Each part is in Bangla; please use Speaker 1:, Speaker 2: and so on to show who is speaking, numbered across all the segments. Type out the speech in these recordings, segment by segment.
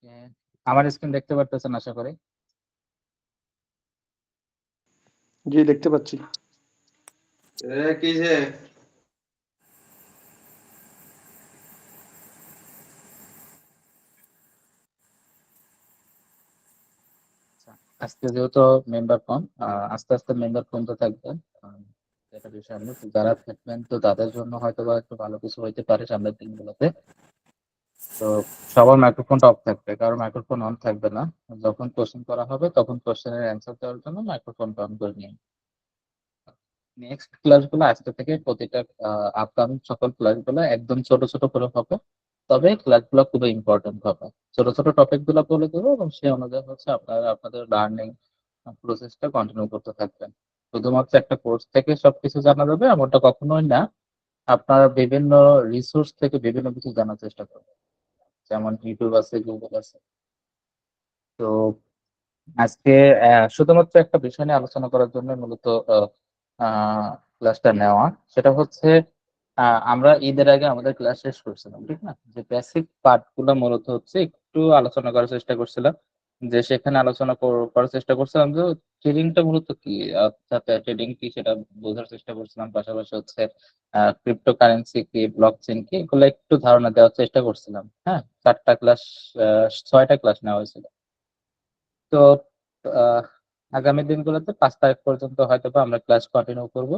Speaker 1: ওকে, আমার স্ক্রিন দেখতে পারতেছেন আশা করি।
Speaker 2: জি, দেখতে পাচ্ছি।
Speaker 3: কি যে
Speaker 1: আচ্ছা, আজকে যেহেতু মেম্বার কম, আস্তে আস্তে মেম্বার কমতে থাকবে। আহ, এটা বিষয় না, তো যারা থাকবেন তো তাদের জন্য হয়তো বা একটু ভালো কিছু হইতে পারে সামনের দিনগুলোতে। তো সবার মাইক্রোফোনটা অফ থাকবে, কারণ মাইক্রোফোন অন থাকবে না। যখন কোশ্চেন করা হবে তখন কোশ্চেনের অ্যান্সার দেওয়ার জন্য মাইক্রোফোনটা অন করে নিন। নেক্সট ক্লাসগুলো আজকে থেকে প্রতিটা আপকামিং সকল ক্লাসগুলো একদম ছোট ছোট করে হবে। তবে ক্লাসগুলো খুবই ইম্পর্টেন্ট হবে। ছোট ছোট টপিক গুলো বলে দেবো এবং সেই অনুযায়ী হচ্ছে আপনারা আপনাদের লার্নিং প্রসেসটা কন্টিনিউ করতে থাকবেন। শুধুমাত্র একটা কোর্স থেকে সবকিছু জানা যাবে এমনটা কখনোই না। আপনারা বিভিন্ন রিসোর্স থেকে বিভিন্ন কিছু জানার চেষ্টা করবেন, যেমন ইউটিউব আছে, গুগল আছে। তো আজকে শুধুমাত্র একটা বিষয় নিয়ে আলোচনা করার জন্য মূলত ক্লাসটা নেওয়া। সেটা হচ্ছে আমরা ঈদের আগে আমাদের ক্লাস শেষ করছিলাম, ঠিক না? যে বেসিক পার্ট গুলো মূলত হচ্ছে একটু আলোচনা করার চেষ্টা করছিলাম। যে সেখানে আলোচনা করার চেষ্টা করছিলাম যে ট্রেডিংটা মূলত কি, ট্রেডিং কি সেটা বোঝার চেষ্টা করছিলাম। পাশাপাশি হচ্ছে ক্রিপ্টো কারেন্সি কি, ব্লক চেইন কি, এগুলো একটু ধারণা দেওয়ার চেষ্টা করছিলাম। হ্যাঁ, 4টা ক্লাস, 6টা ক্লাস নেওয়া হয়েছিল। তো আহ, আগামী দিনগুলোতে 5 তারিখ পর্যন্ত হয়তো বা আমরা ক্লাস কন্টিনিউ করব।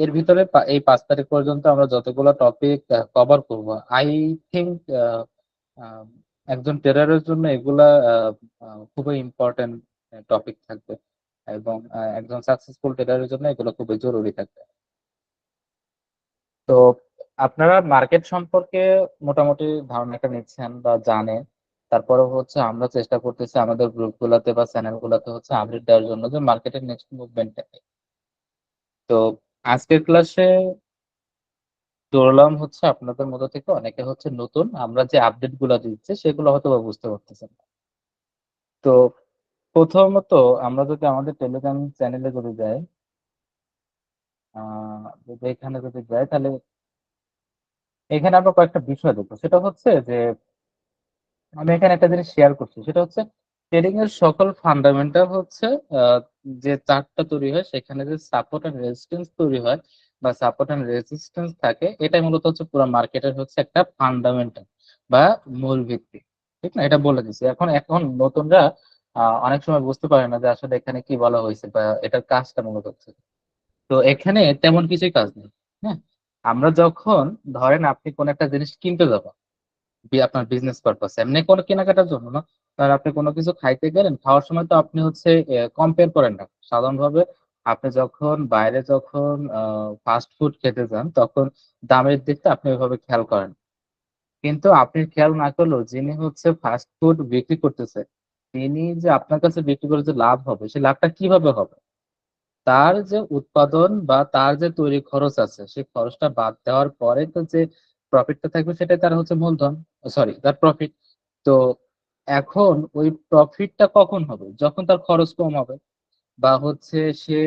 Speaker 1: এর ভিতরে এই 5 তারিখ পর্যন্ত আমরা যতগুলো টপিক কভার করব, আই থিঙ্ক একজন ট্রেডারের জন্য এগুলা খুবই ইম্পর্টেন্ট টপিক থাকবে। এবং একজন সাকসেসফুল ট্রেডারের জন্য এগুলো খুবই জরুরি থাকবে। তো আপনারা মার্কেট সম্পর্কে মোটামুটি ধারণাটা নিচ্ছেন বা জানেন। তারপরে হচ্ছে আমরা চেষ্টা করতেছি আমাদের গ্রুপ গুলাতে বা চ্যানেল গুলাতে হচ্ছে আপডেট দেওয়ার জন্য যে মার্কেটের নেক্সট মুভমেন্ট। তো আজকের ক্লাসে ধরলাম হচ্ছে আপনাদের মধ্যে থেকে অনেকে হচ্ছে নতুন, আমরা যে আপডেট গুলা দিচ্ছি সেগুলো হয়তো বা বুঝতে পারতেছেন না। তো প্রথমত আমরা যদি আমাদের টেলিগ্রাম চ্যানেলে যদি যাই, যদি এখানে যদি যাই, তাহলে এখানে আমরা কয়েকটা বিষয় দেখবো। সেটা হচ্ছে যে আমি এখানে একটা জিনিস শেয়ার করছি, সেটা হচ্ছে ট্রেডিং এর সকল ফান্ডামেন্টাল হচ্ছে আহ, যে চার্টটা তৈরি হয় সেখানে যে সাপোর্ট এন্ড রেজিস্ট্যান্স তৈরি হয় বা সাপোর্ট এন্ড রেজিস্ট্যান্স থাকে, এটাই মূলত হচ্ছে পুরো মার্কেটের হচ্ছে একটা ফান্ডামেন্টাল বা মূল ভিত্তি। ঠিক না? এটা বলে দিচ্ছি। এখন এখন নতুনরা অনেক সময় বুঝতে পারে না যে আসলে এখানে কি বলা হয়েছে বা এটার কাজটা মূলত হচ্ছে। তো এখানে তেমন কিছুই কাজ নেই। হ্যাঁ, আমরা যখন ধরেন আপনি কোন একটা জিনিস কিনতে যাবেন, আপনার বিজনেস পারপাস, এমনি কোনো কেনাকাটার জন্য না। আর আপনি কোনো কিছু খাইতে গেলেন, খাওয়ার সময় তো আপনি হচ্ছে কম্পেয়ার করেন না সাধারণভাবে। আপনি যখন বাইরে যখন ফাস্ট ফুড খেতে যান তখন দামের দিকটা আপনি ওইভাবে খেয়াল করেন। কিন্তু আপনি খেয়াল না করলেও যিনি হচ্ছে ফাস্ট ফুড বিক্রি করতেছে, তিনি যে আপনার কাছে বিক্রি করে যে লাভ হবে, সেই লাভটা কিভাবে হবে? তার যে উৎপাদন বা তার যে তৈরি খরচ আছে, সেই খরচটা বাদ দেওয়ার পরে তো যে প্রফিটটা থাকবে সেটাই তার হচ্ছে মূলধন, সরি তার প্রফিট। তো এখন ওই প্রফিটটা কখন হবে? যখন তার খরচ কম হবে। বা হচ্ছে সে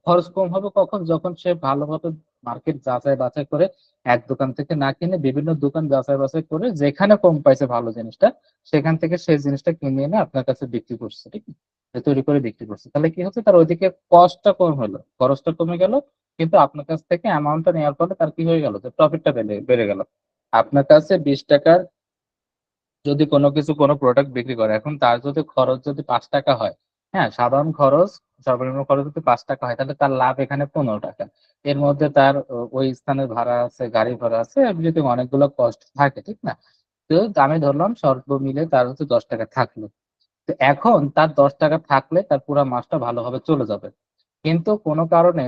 Speaker 1: খরচ কম হবে কখন? যখন সে ভালোভাবে মার্কেট যাচাই বাছাই করে, এক দোকান থেকে না কিনে বিভিন্ন দোকান যাচাই বাছাই করে যেখানে কম পাইছে ভালো জিনিসটা, সেখান থেকে সেই জিনিসটা কিনে এনে আপনার কাছে বিক্রি করছে, ঠিক আছে? তৈরি করে বিক্রি করছে, তাহলে কি হচ্ছে? তার ওইদিকে কস্টটা কম হলো, খরচটা কমে গেল। কিন্তু আপনার কাছ থেকে অ্যামাউন্টটা নেওয়ার ফলে তার কি হয়ে গেল? যে প্রফিটটা বেড়ে বেড়ে গেল। আপনার কাছে 20 টাকার যদি কোনো কিছু কোনো প্রোডাক্ট বিক্রি করে, এখন তার যদি খরচ যদি 5 টাকা হয়, হ্যাঁ, সাধারণ খরচ, সর্বনিম্ন খরচ যদি 5 টাকা হয়, তাহলে তার লাভ এখানে 15 টাকা। এর মধ্যে তার ওই স্থানের ভাড়া আছে, গাড়ি ভাড়া আছে, এভরিথিং অনেকগুলো কস্ট থাকে, ঠিক না? তো আমি ধরলাম সর্ব মিলে তার হচ্ছে 10 টাকা থাকলো। তো এখন তার 10 টাকা থাকলে তার পুরো মাসটা ভালোভাবে চলে যাবে। কিন্তু কোনো কারণে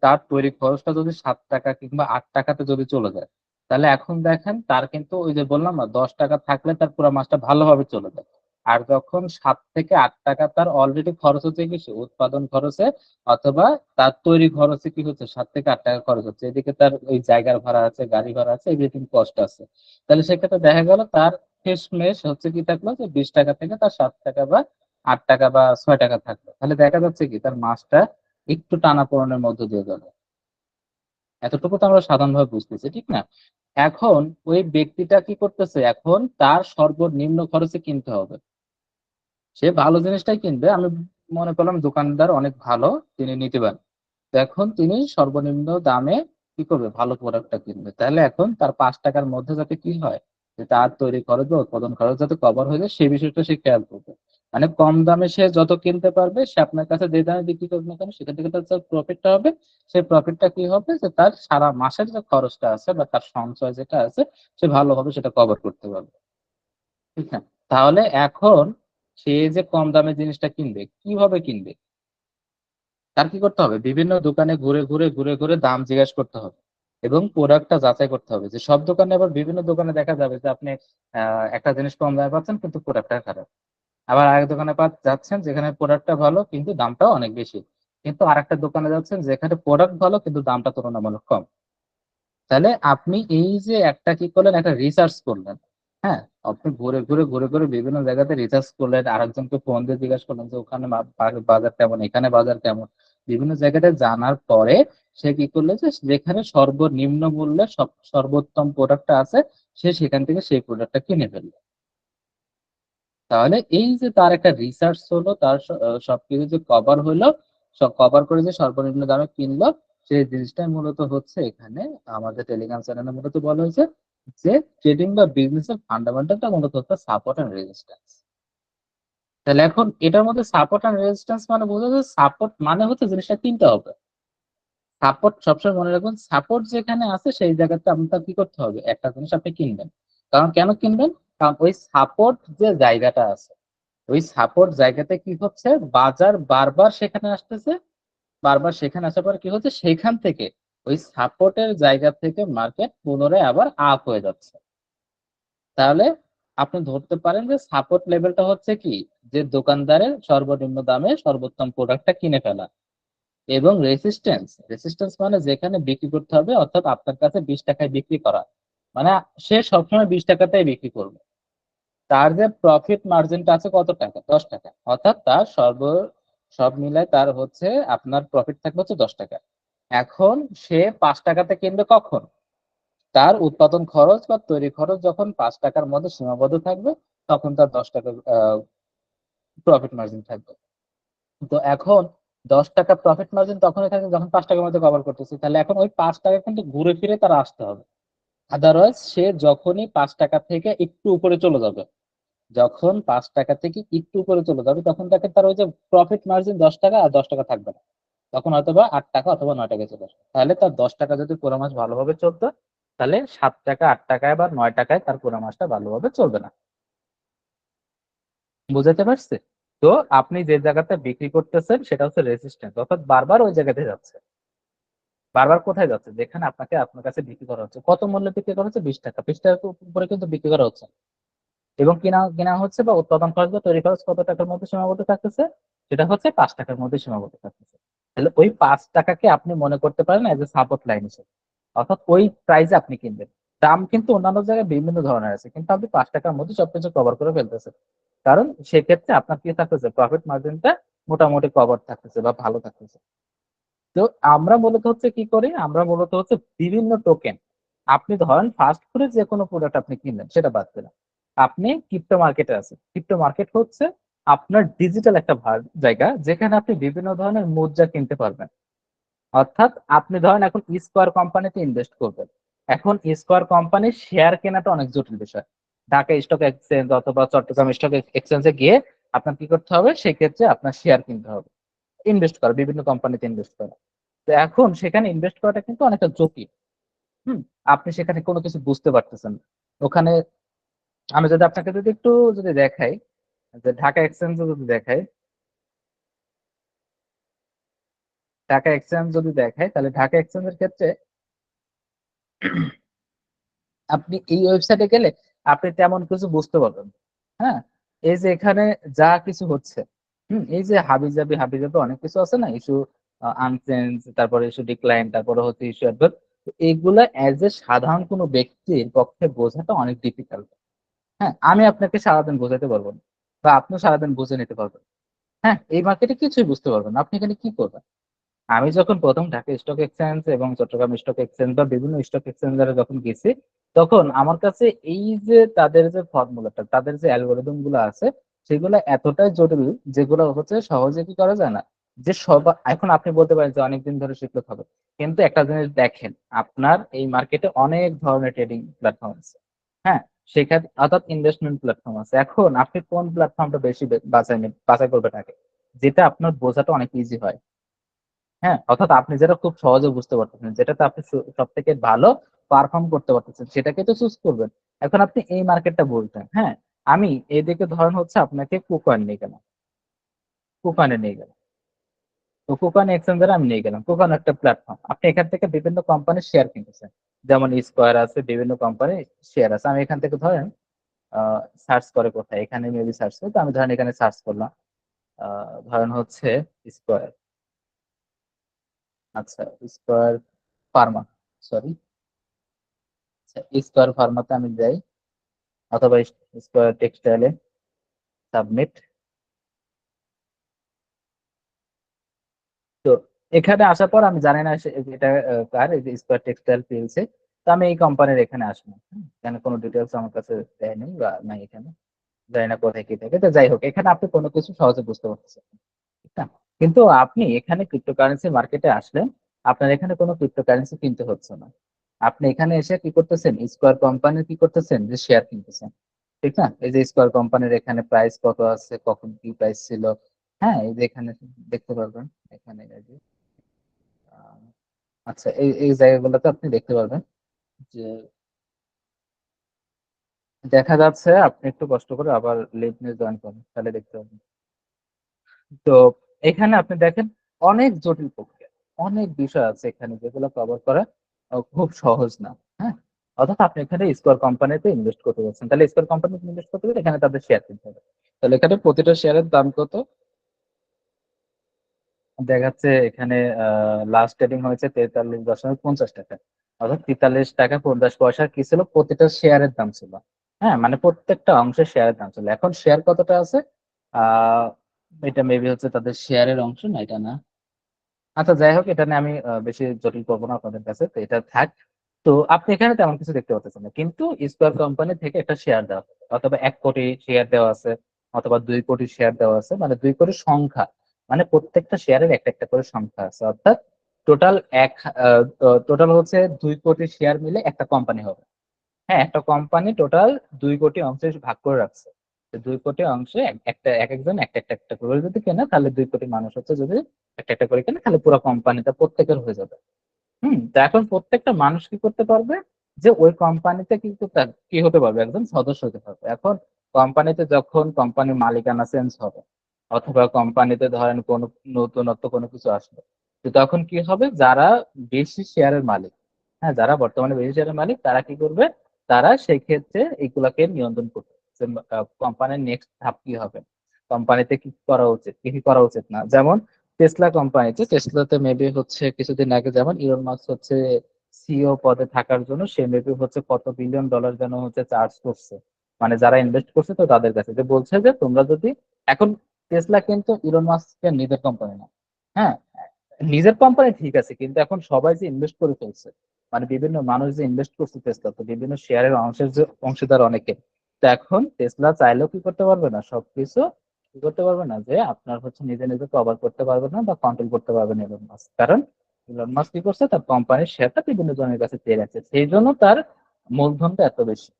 Speaker 1: তার তৈরি খরচটা যদি 7 টাকা কিংবা 8 টাকাতে যদি চলে যায়, তাহলে এখন দেখেন তার কিন্তু ওই যে বললাম না, 10 টাকা থাকলে তার পুরো মাসটা ভালোভাবে চলে যায়। আর যখন 7 থেকে 8 টাকা তার অলরেডি খরচ হচ্ছে কি, সে উৎপাদন খরচে অথবা তার তৈরি খরচে কি হচ্ছে, 7 থেকে 8 টাকা খরচ হচ্ছে, এদিকে তার ওই জায়গার ভাড়া আছে, গাড়ি ভাড়া আছে, এভরিথিং কস্ট আছে। তাহলে সেক্ষেত্রে দেখা গেল তার শেষমেশ হচ্ছে কি থাকলো, যে 20 টাকা থেকে তার 7 টাকা বা 8 টাকা বা 6 টাকা থাকলো। তাহলে দেখা যাচ্ছে কি তার মাসটা একটু টানাপোড়েনের মধ্যে দিয়ে গেল। এতটুকু তো আমরা সাধারণভাবে বুঝতেছি, ঠিক না? এখন ওই ব্যক্তিটা কি করতেছে, এখন তার সর্বনিম্ন খরচে কিনতে হবে। সে ভালো জিনিসটাই কিনবে। আমি মনে করলাম দোকানদার অনেক ভালো, তিনি নিতে পারেন। তো এখন তিনি সর্বনিম্ন দামে কি করবে, ভালো প্রোডাক্টটা কিনবে। তাহলে এখন তার 5 টাকার মধ্যে যাতে কি হয়, যে তার তৈরি খরচ বা উৎপাদন খরচ যাতে কভার হয়ে যায়, সেই বিষয়টা সে খেয়াল করবে। মানে কম দামে সে যত কিনতে পারবে, সে আপনার কাছে যে দামে বিক্রি করবে না কেন, সেখান থেকে তার প্রফিটটা হবে। সেই প্রফিটটা কি হবে, যে তার সারা মাসের যে খরচটা আছে বা তার সঞ্চয় যেটা আছে, সে ভালোভাবে সেটা কভার করতে পারবে, ঠিক না? তাহলে এখন সে যে কম দামে জিনিসটা কিনবে, কিভাবে কিনবে? তার কি করতে হবে, বিভিন্ন দোকানে ঘুরে ঘুরে ঘুরে ঘুরে দাম জিজ্ঞাসা করতে হবে এবং প্রোডাক্টটা যাচাই করতে হবে। যে সব দোকানে, আবার বিভিন্ন দোকানে দেখা যাবে যে আপনি একটা জিনিস কম দামে পাচ্ছেন কিন্তু প্রোডাক্টটা খারাপ। আবার আরেক দোকানে যাচ্ছেন যেখানে প্রোডাক্টটা ভালো কিন্তু দামটাও অনেক বেশি। কিন্তু আরেকটা দোকানে যাচ্ছেন যেখানে প্রোডাক্ট ভালো কিন্তু দামটা তুলনামূলক কম। তাহলে আপনি এই যে একটা কি করলেন, একটা রিসার্চ করলেন। হ্যাঁ, আপনি ঘুরে ঘুরে ঘুরে ঘুরে বিভিন্ন জায়গাতে রিসার্চ করলেন, আরেকজনকে ফোন দিয়ে জিজ্ঞাসা করলেন যে ওখানে বাজার কেমন, এখানে বাজার কেমন। বিভিন্ন জায়গাতে জানার পরে সে কি করলো, যে যেখানে সর্বনিম্ন মূল্যে সর্বোত্তম প্রোডাক্টটা আছে, সে সেখান থেকে সেই প্রোডাক্টটা কিনে ফেললো। তাহলে এই যে তার একটা রিসার্চ হলো, তার সবকিছু যে কভার হলো, সব কভার করে যে সর্বনিম্ন দামে কিনলো, সেই জিনিসটাই মূলত হচ্ছে এখানে আমাদের টেলিগ্রাম চ্যানেলে মূলত বলা হয়েছে যে ট্রেডিং বা বিজনেসের ফান্ডামেন্টালটা মূলত হচ্ছে সাপোর্ট এন্ড রেজিস্ট্যান্স। তাহলে এখন এটার মধ্যে সাপোর্ট এন্ড রেজিস্ট্যান্স মানে বোঝা যায়, সাপোর্ট মানে হচ্ছে জিনিসটা কিনতে হবে। সাপোর্ট সবসময় মনে রাখবেন, সাপোর্ট যেখানে আছে সেই জায়গাতে আপনার কি করতে হবে, একটা জিনিস আপনি কিনবেন। কারণ কেন কিনবেন? কারণ ওই সাপোর্ট যে জায়গাটা আছে, ওই সাপোর্ট জায়গাতে কি হচ্ছে, বাজার বারবার সেখানে আসতেছে। বারবার সেখানে আসার পর কি হচ্ছে, সেখান থেকে ওই সাপোর্টের জায়গা থেকে মার্কেট পুনরায় আবার আপ হয়ে যাচ্ছে। তাহলে আপনি ধরতে পারেন যে সাপোর্ট লেভেলটা হচ্ছে কি, যে দোকানদারের সর্বনিম্ন দামে সর্বোত্তম প্রোডাক্টটা কিনে ফেলা। এবং রেসিস্টেন্স, রেসিস্টেন্স মানে যেখানে বিক্রি করতে হবে, অর্থাৎ আপনার কাছে 20 টাকায় বিক্রি করা, মানে সে সবসময় 20 টাকাতেই বিক্রি করবে। তার যে প্রফিট মার্জিনটা আছে কত টাকা, 10 টাকা, অর্থাৎ তার সব মিলায় তার হচ্ছে আপনার প্রফিট থাকবে হচ্ছে 10 টাকা। এখন সে 5 টাকাতে কিনবে কখন, তার উৎপাদন খরচ বা তৈরি খরচ যখন 5 টাকার মধ্যে সীমাবদ্ধ থাকবে, তখন তার 10 টাকা প্রফিট মার্জিন থাকবে। তো এখন 10 টাকা প্রফিট মার্জিন তখনই থাকে যখন 5 টাকার মধ্যে কভার করতেছি। তাহলে এখন ওই 5 টাকা কিন্তু ঘুরে ফিরে তার আসতে হবে। আদারওয়াইজ সে যখনই 5 টাকা থেকে একটু উপরে চলে যাবে, যখন 5 টাকা থেকে একটু উপরে চলে যাবে, তখন তাকে তার ওই যে প্রফিট মার্জিন 10 টাকা, আর 10 টাকা থাকবে না। তখন হয়তো বা 8 টাকা অথবা 9 টাকায় চলে আসবে। তাহলে তার 10 টাকা যদি পুরো মাস ভালোভাবে চলতো, তাহলে 7 টাকা 8 টাকায় বা 9 টাকায় তার পুরো মাসটা ভালোভাবে চলবে না। বুঝাতে পারছি? তো আপনি যে জায়গাতে বিক্রি করতেছেন সেটা হচ্ছে রেজিস্ট্যান্স, অর্থাৎ বারবার ওই জায়গাতে যাচ্ছে। বারবার কোথায় যাচ্ছে, যেখানে আপনাকে আপনার কাছে বিক্রি করা হচ্ছে। কত মূল্যে বিক্রি করা হচ্ছে, 20 টাকা। 20 টাকার উপরে কিন্তু বিক্রি করা হচ্ছে। এবং কিনা কিনা হচ্ছে বা উৎপাদন খরচ বা তৈরি খরচ কত টাকার মধ্যে সীমাবদ্ধ থাকতেছে, সেটা হচ্ছে 5 টাকার মধ্যে সীমাবদ্ধ থাকতেছে। তাহলে ওই 5 টাকাকে আপনি মনে করতে পারেন এজ এ সাপোর্ট লাইন হিসেবে, অর্থাৎ ওই প্রাইসে আপনি কিনবেন। দাম কিন্তু অন্যান্য জায়গায় বিভিন্ন ধরনের আছে, কিন্তু আপনি 5 টাকার মধ্যে সবকিছু কভার করে ফেলতেছেন। কারণ সেক্ষেত্রে আপনার কি থাকতেছে, প্রফিট মার্জিনটা মোটামুটি কভার থাকতেছে বা ভালো থাকতেছে। তো আমরা মূলত হচ্ছে কি করি, আমরা মূলত হচ্ছে বিভিন্ন টোকেন, আপনি ধরেন ফাস্ট ফুডের যে কোনো প্রোডাক্ট আপনি কিনলেন সেটা বাদ দিলাম, আপনি ক্রিপ্টো মার্কেটে আছেন। ক্রিপ্টো মার্কেট হচ্ছে আপনার ডিজিটাল একটা জায়গা, যেখানে আপনি বিভিন্ন ধরনের মুদ্রা কিনতে পারবেন। অর্থাৎ আপনি ধরেন এখন স্কোয়ার কোম্পানিতে ইনভেস্ট করবেন। এখন স্কোয়ার কোম্পানির শেয়ার কেনাটা অনেক জটিল বিষয়। ঢাকা স্টক এক্সচেঞ্জ অথবা চট্টগ্রাম স্টক এক্সচেঞ্জে গিয়ে আপনার কি করতে হবে, সেক্ষেত্রে আপনার শেয়ার কিনতে হবে, ইনভেস্ট করা, বিভিন্ন কোম্পানিতে ইনভেস্ট করা। তো এখন সেখানে ইনভেস্ট করাটা কিন্তু অনেকটা জটিল। হুম, আপনি সেখানে কোনো কিছু বুঝতে পারতেছেন না। ওখানে আমি যদি আপনাকে যদি একটু যদি দেখাই, যে ঢাকা এক্সচেঞ্জ যদি দেখাই, ঢাকা এক্সচেঞ্জ যদি দেখাই, তাহলে ঢাকা এক্সচেঞ্জের ক্ষেত্রে আপনি এই ওয়েবসাইটে গেলে আপনি তেমন কিছু বুঝতে পারবেন না। হ্যাঁ, এই যে এখানে যা কিছু হচ্ছে, এই যে হাবিজাবি হাবিজাবি অনেক কিছু আছে না, ইস্যু আনচেঞ্জ, তারপরে ইস্যু ডিক্লাইন, তারপরে হচ্ছে ইস্যু অ্যাডভার্ট, এগুলা এজ এ সাধারণ কোনো ব্যক্তির পক্ষে বোঝাটা অনেক ডিফিকাল্ট। হ্যাঁ, আমি আপনাকে সারাদিন বোঝাতে পারবো না, বা আপনিও সারাদিন বুঝে নিতে পারবেন। হ্যাঁ, এই মার্কেটে কিছুই বুঝতে পারবেন না, আপনি এখানে কি করবেন? আমি যখন প্রথম ঢাকা স্টক এক্সচেঞ্জ এবং চট্টগ্রাম স্টক এক্সচেঞ্জ বা বিভিন্ন স্টক এক্সচেঞ্জারে যখন গেছি, তখন আমার কাছে এই যে তাদের যে ফর্মুলাটা, তাদের যে অ্যালগোরিদম গুলো আছে, সেগুলো এতটাই জটিল, যেগুলো হচ্ছে সহজে কি করা যায় না। যে সব এখন আপনি বলতে পারেন যে অনেকদিন ধরে শিখলে হবে, কিন্তু একটা জিনিস দেখেন, আপনার এই মার্কেটে অনেক ধরনের ট্রেডিং প্ল্যাটফর্ম আছে। হ্যাঁ, সেখানে অর্থাৎ ইনভেস্টমেন্ট প্ল্যাটফর্ম আছে। এখন আপনি কোন প্ল্যাটফর্মটা বেশি বাছাই করবেন আগে, যেটা আপনার বোঝাটা অনেক ইজি হয়। হ্যাঁ, অর্থাৎ আপনি যেটা খুব সহজে বুঝতে পারতেছেন, যেটাতে আপনি সব থেকে ভালো পারফর্ম করতে পারতেছেন, সেটাকে তো চুজ করবেন। এখন আপনি এই মার্কেটটা বলছেন, হ্যাঁ, আমি এদিকে ধরেন হচ্ছে আপনাকে কুকয়েন নিয়ে গেলাম, কুকয়েনে নিয়ে গেলাম। তো কুকয়েন এক্সচেঞ্জারে আমি নিয়ে গেলাম। কুকয়েন একটা প্ল্যাটফর্ম, আপনি এখান থেকে বিভিন্ন কোম্পানির শেয়ার কিনতেছেন, যেমন স্কোয়ার আছে, বিভিন্ন কোম্পানির শেয়ার আছে। আমি এখান থেকে ধরেন সার্চ করে কোথায়, এখানে মেবি সার্চ করে, তো আমি ধরেন এখানে সার্চ করলাম, ধরেন হচ্ছে স্কোয়ার। আচ্ছা, স্কোয়ার ফার্মা, সরি, স্কোয়ার ফার্মাতে আমি যাই, অথবা স্কোয়ার টেক্সটাইলে সাবমিট। তো এখানে আসার পর আমি জানি না এটা কার, এই যে স্কোয়ার টেক্সটাইল পিএলসি। তো আমি এই কোম্পানির এখানে আসবো। এখানে কোনো ডিটেলস আমার কাছে দেয়নি বা নাই, এখানে জানি না কোথায় কি থাকে। তো যাই হোক, এখানে আপনি কোনো কিছু সহজে বুঝতে পারতেছেন, ঠিক না? কিন্তু আপনি এখানে ক্রিপ্টোকারেন্সি মার্কেটে আসলেন, আপনার এখানে কোনো ক্রিপ্টোকারেন্সি কিনতে হচ্ছে না। আপনি এখানে এসে কি করতেছেন, স্কোয়ার কোম্পানির কি করতেছেন, যে শেয়ার কিনতেছেন, ঠিক না? এই যে স্কোয়ার কোম্পানির এখানে প্রাইস কত আছে, কখন কি প্রাইস ছিল, হ্যাঁ, এই যে এখানে দেখতে পারবেন। এখানে এই যে, আহ, আচ্ছা, এই এই জায়গাগুলোতে আপনি দেখতে পারবেন যে দেখা যাচ্ছে। আপনি একটু কষ্ট করে আবার লিঙ্ক নিয়ে জয়েন করেন, তাহলে দেখতে পাবেন। তো এখানে আপনি দেখেন, অনেক জটিল প্রক্রিয়া, অনেক বিষয় আছে এখানে, যেগুলো কভার করা খুব সহজ না। হ্যাঁ, অর্থাৎ আপনি এখানে স্কোয়ার কোম্পানিতে ইনভেস্ট করতে যাচ্ছেন, তাহলে স্কোয়ার কোম্পানিতে ইনভেস্ট করতে গেলে এখানে তাদের শেয়ার কিনতে হবে। তাহলে এখানে প্রতিটা শেয়ারের দাম কত দেখাচ্ছে, এখানে লাস্ট ট্রেডিং হয়েছে 43.50 টাকা, অর্থাৎ 43 টাকা 50 পয়সা কি ছিল, প্রতিটা শেয়ারের দাম ছিল। হ্যাঁ, মানে প্রত্যেকটা অংশের শেয়ারের দাম ছিল। এখন শেয়ার কতটা আছে, আহ এটা মেবি হচ্ছে তাদের শেয়ারের অংশ, না এটা না। আচ্ছা, যাই হোক, এটা নিয়ে আমি বেশি জটিল করবো না আপনাদের কাছে, তো এটা থাক। তো আপনি এখানে তেমন কিছু দেখতে পাচ্ছেন না, কিন্তু স্কোয়ার কোম্পানি থেকে একটা শেয়ার দেওয়া হবে, অথবা 1 কোটি শেয়ার দেওয়া আছে, অথবা 2 কোটি শেয়ার দেওয়া আছে, মানে 2 কোটির সংখ্যা, মানে প্রত্যেকটা শেয়ারের একটা একটা করে সংখ্যা আছে, অর্থাৎ টোটাল এক টোটাল হচ্ছে 2 কোটি শেয়ার মিলে একটা কোম্পানি হবে। হ্যাঁ, একটা কোম্পানি টোটাল 2 কোটি অংশে ভাগ করে রাখছে। তো 2 কোটি অংশে একটা এক একজন একটা একটা একটা করে যদি কেনে, তাহলে 2 কোটি মানুষ হচ্ছে যদি একটা একটা করে কেনে, তাহলে পুরো কোম্পানিটা প্রত্যেকের হয়ে যাবে। তো এখন প্রত্যেকটা মানুষ কি করতে পারবে, যে ওই কোম্পানিতে কিন্তু তার কি হতে পারবে, একজন সদস্য হতে পারবে। এখন কোম্পানিতে যখন কোম্পানির মালিকানা চেঞ্জ হবে, অথবা কোম্পানিতে ধরেন কোনো নতুনত্ব কোনো কিছু আসবে, তো তখন কি হবে, যারা বেশি শেয়ারের মালিক, হ্যাঁ, যারা বর্তমানে বেশি শেয়ারের মালিক, তারা কি করবে, তারা সেই ক্ষেত্রে এইগুলাকে নিয়ন্ত্রণ করবে। কোম্পানির নেক্সট ধাপ কি হবে, কোম্পানিতে কি করা উচিত, কি কি করা উচিত না। যেমন টেসলা কোম্পানিতে, টেসলাতে মেবি হচ্ছে কিছুদিন আগে যেমন ইলন মাস্ক হচ্ছে সিইও পদে থাকার জন্য সে মেবি হচ্ছে কত বিলিয়ন ডলার যেন হচ্ছে চার্জ করছে, মানে যারা ইনভেস্ট করছে তো তাদের কাছে, যে বলছে যে তোমরা যদি এখন, টেসলা কিন্তু ইলন মাস্কের নিজের কোম্পানি না। হ্যাঁ, নিজের কোম্পানি ঠিক আছে, কিন্তু এখন সবাই যে ইনভেস্ট করে ফেলছে, মানে বিভিন্ন মানুষ যে ইনভেস্ট করছে টেসলা, তো বিভিন্ন শেয়ারের অংশের যে অংশীদার অনেকে, তো এখন টেসলা চাইলেও কি করতে পারবে না, সবকিছু কি করতে পারবে না, যে আপনার হচ্ছে নিজে নিজে কভার করতে পারবে না বা কন্ট্রোল করতে পারবে না ইলন মাস্ক। কারণ ইলন মাস্ক কি করছে, তার কোম্পানির শেয়ারটা বিভিন্ন জনের কাছে চেয়ে রাখছে, সেই জন্য তার মূলধনটা এত বেশি।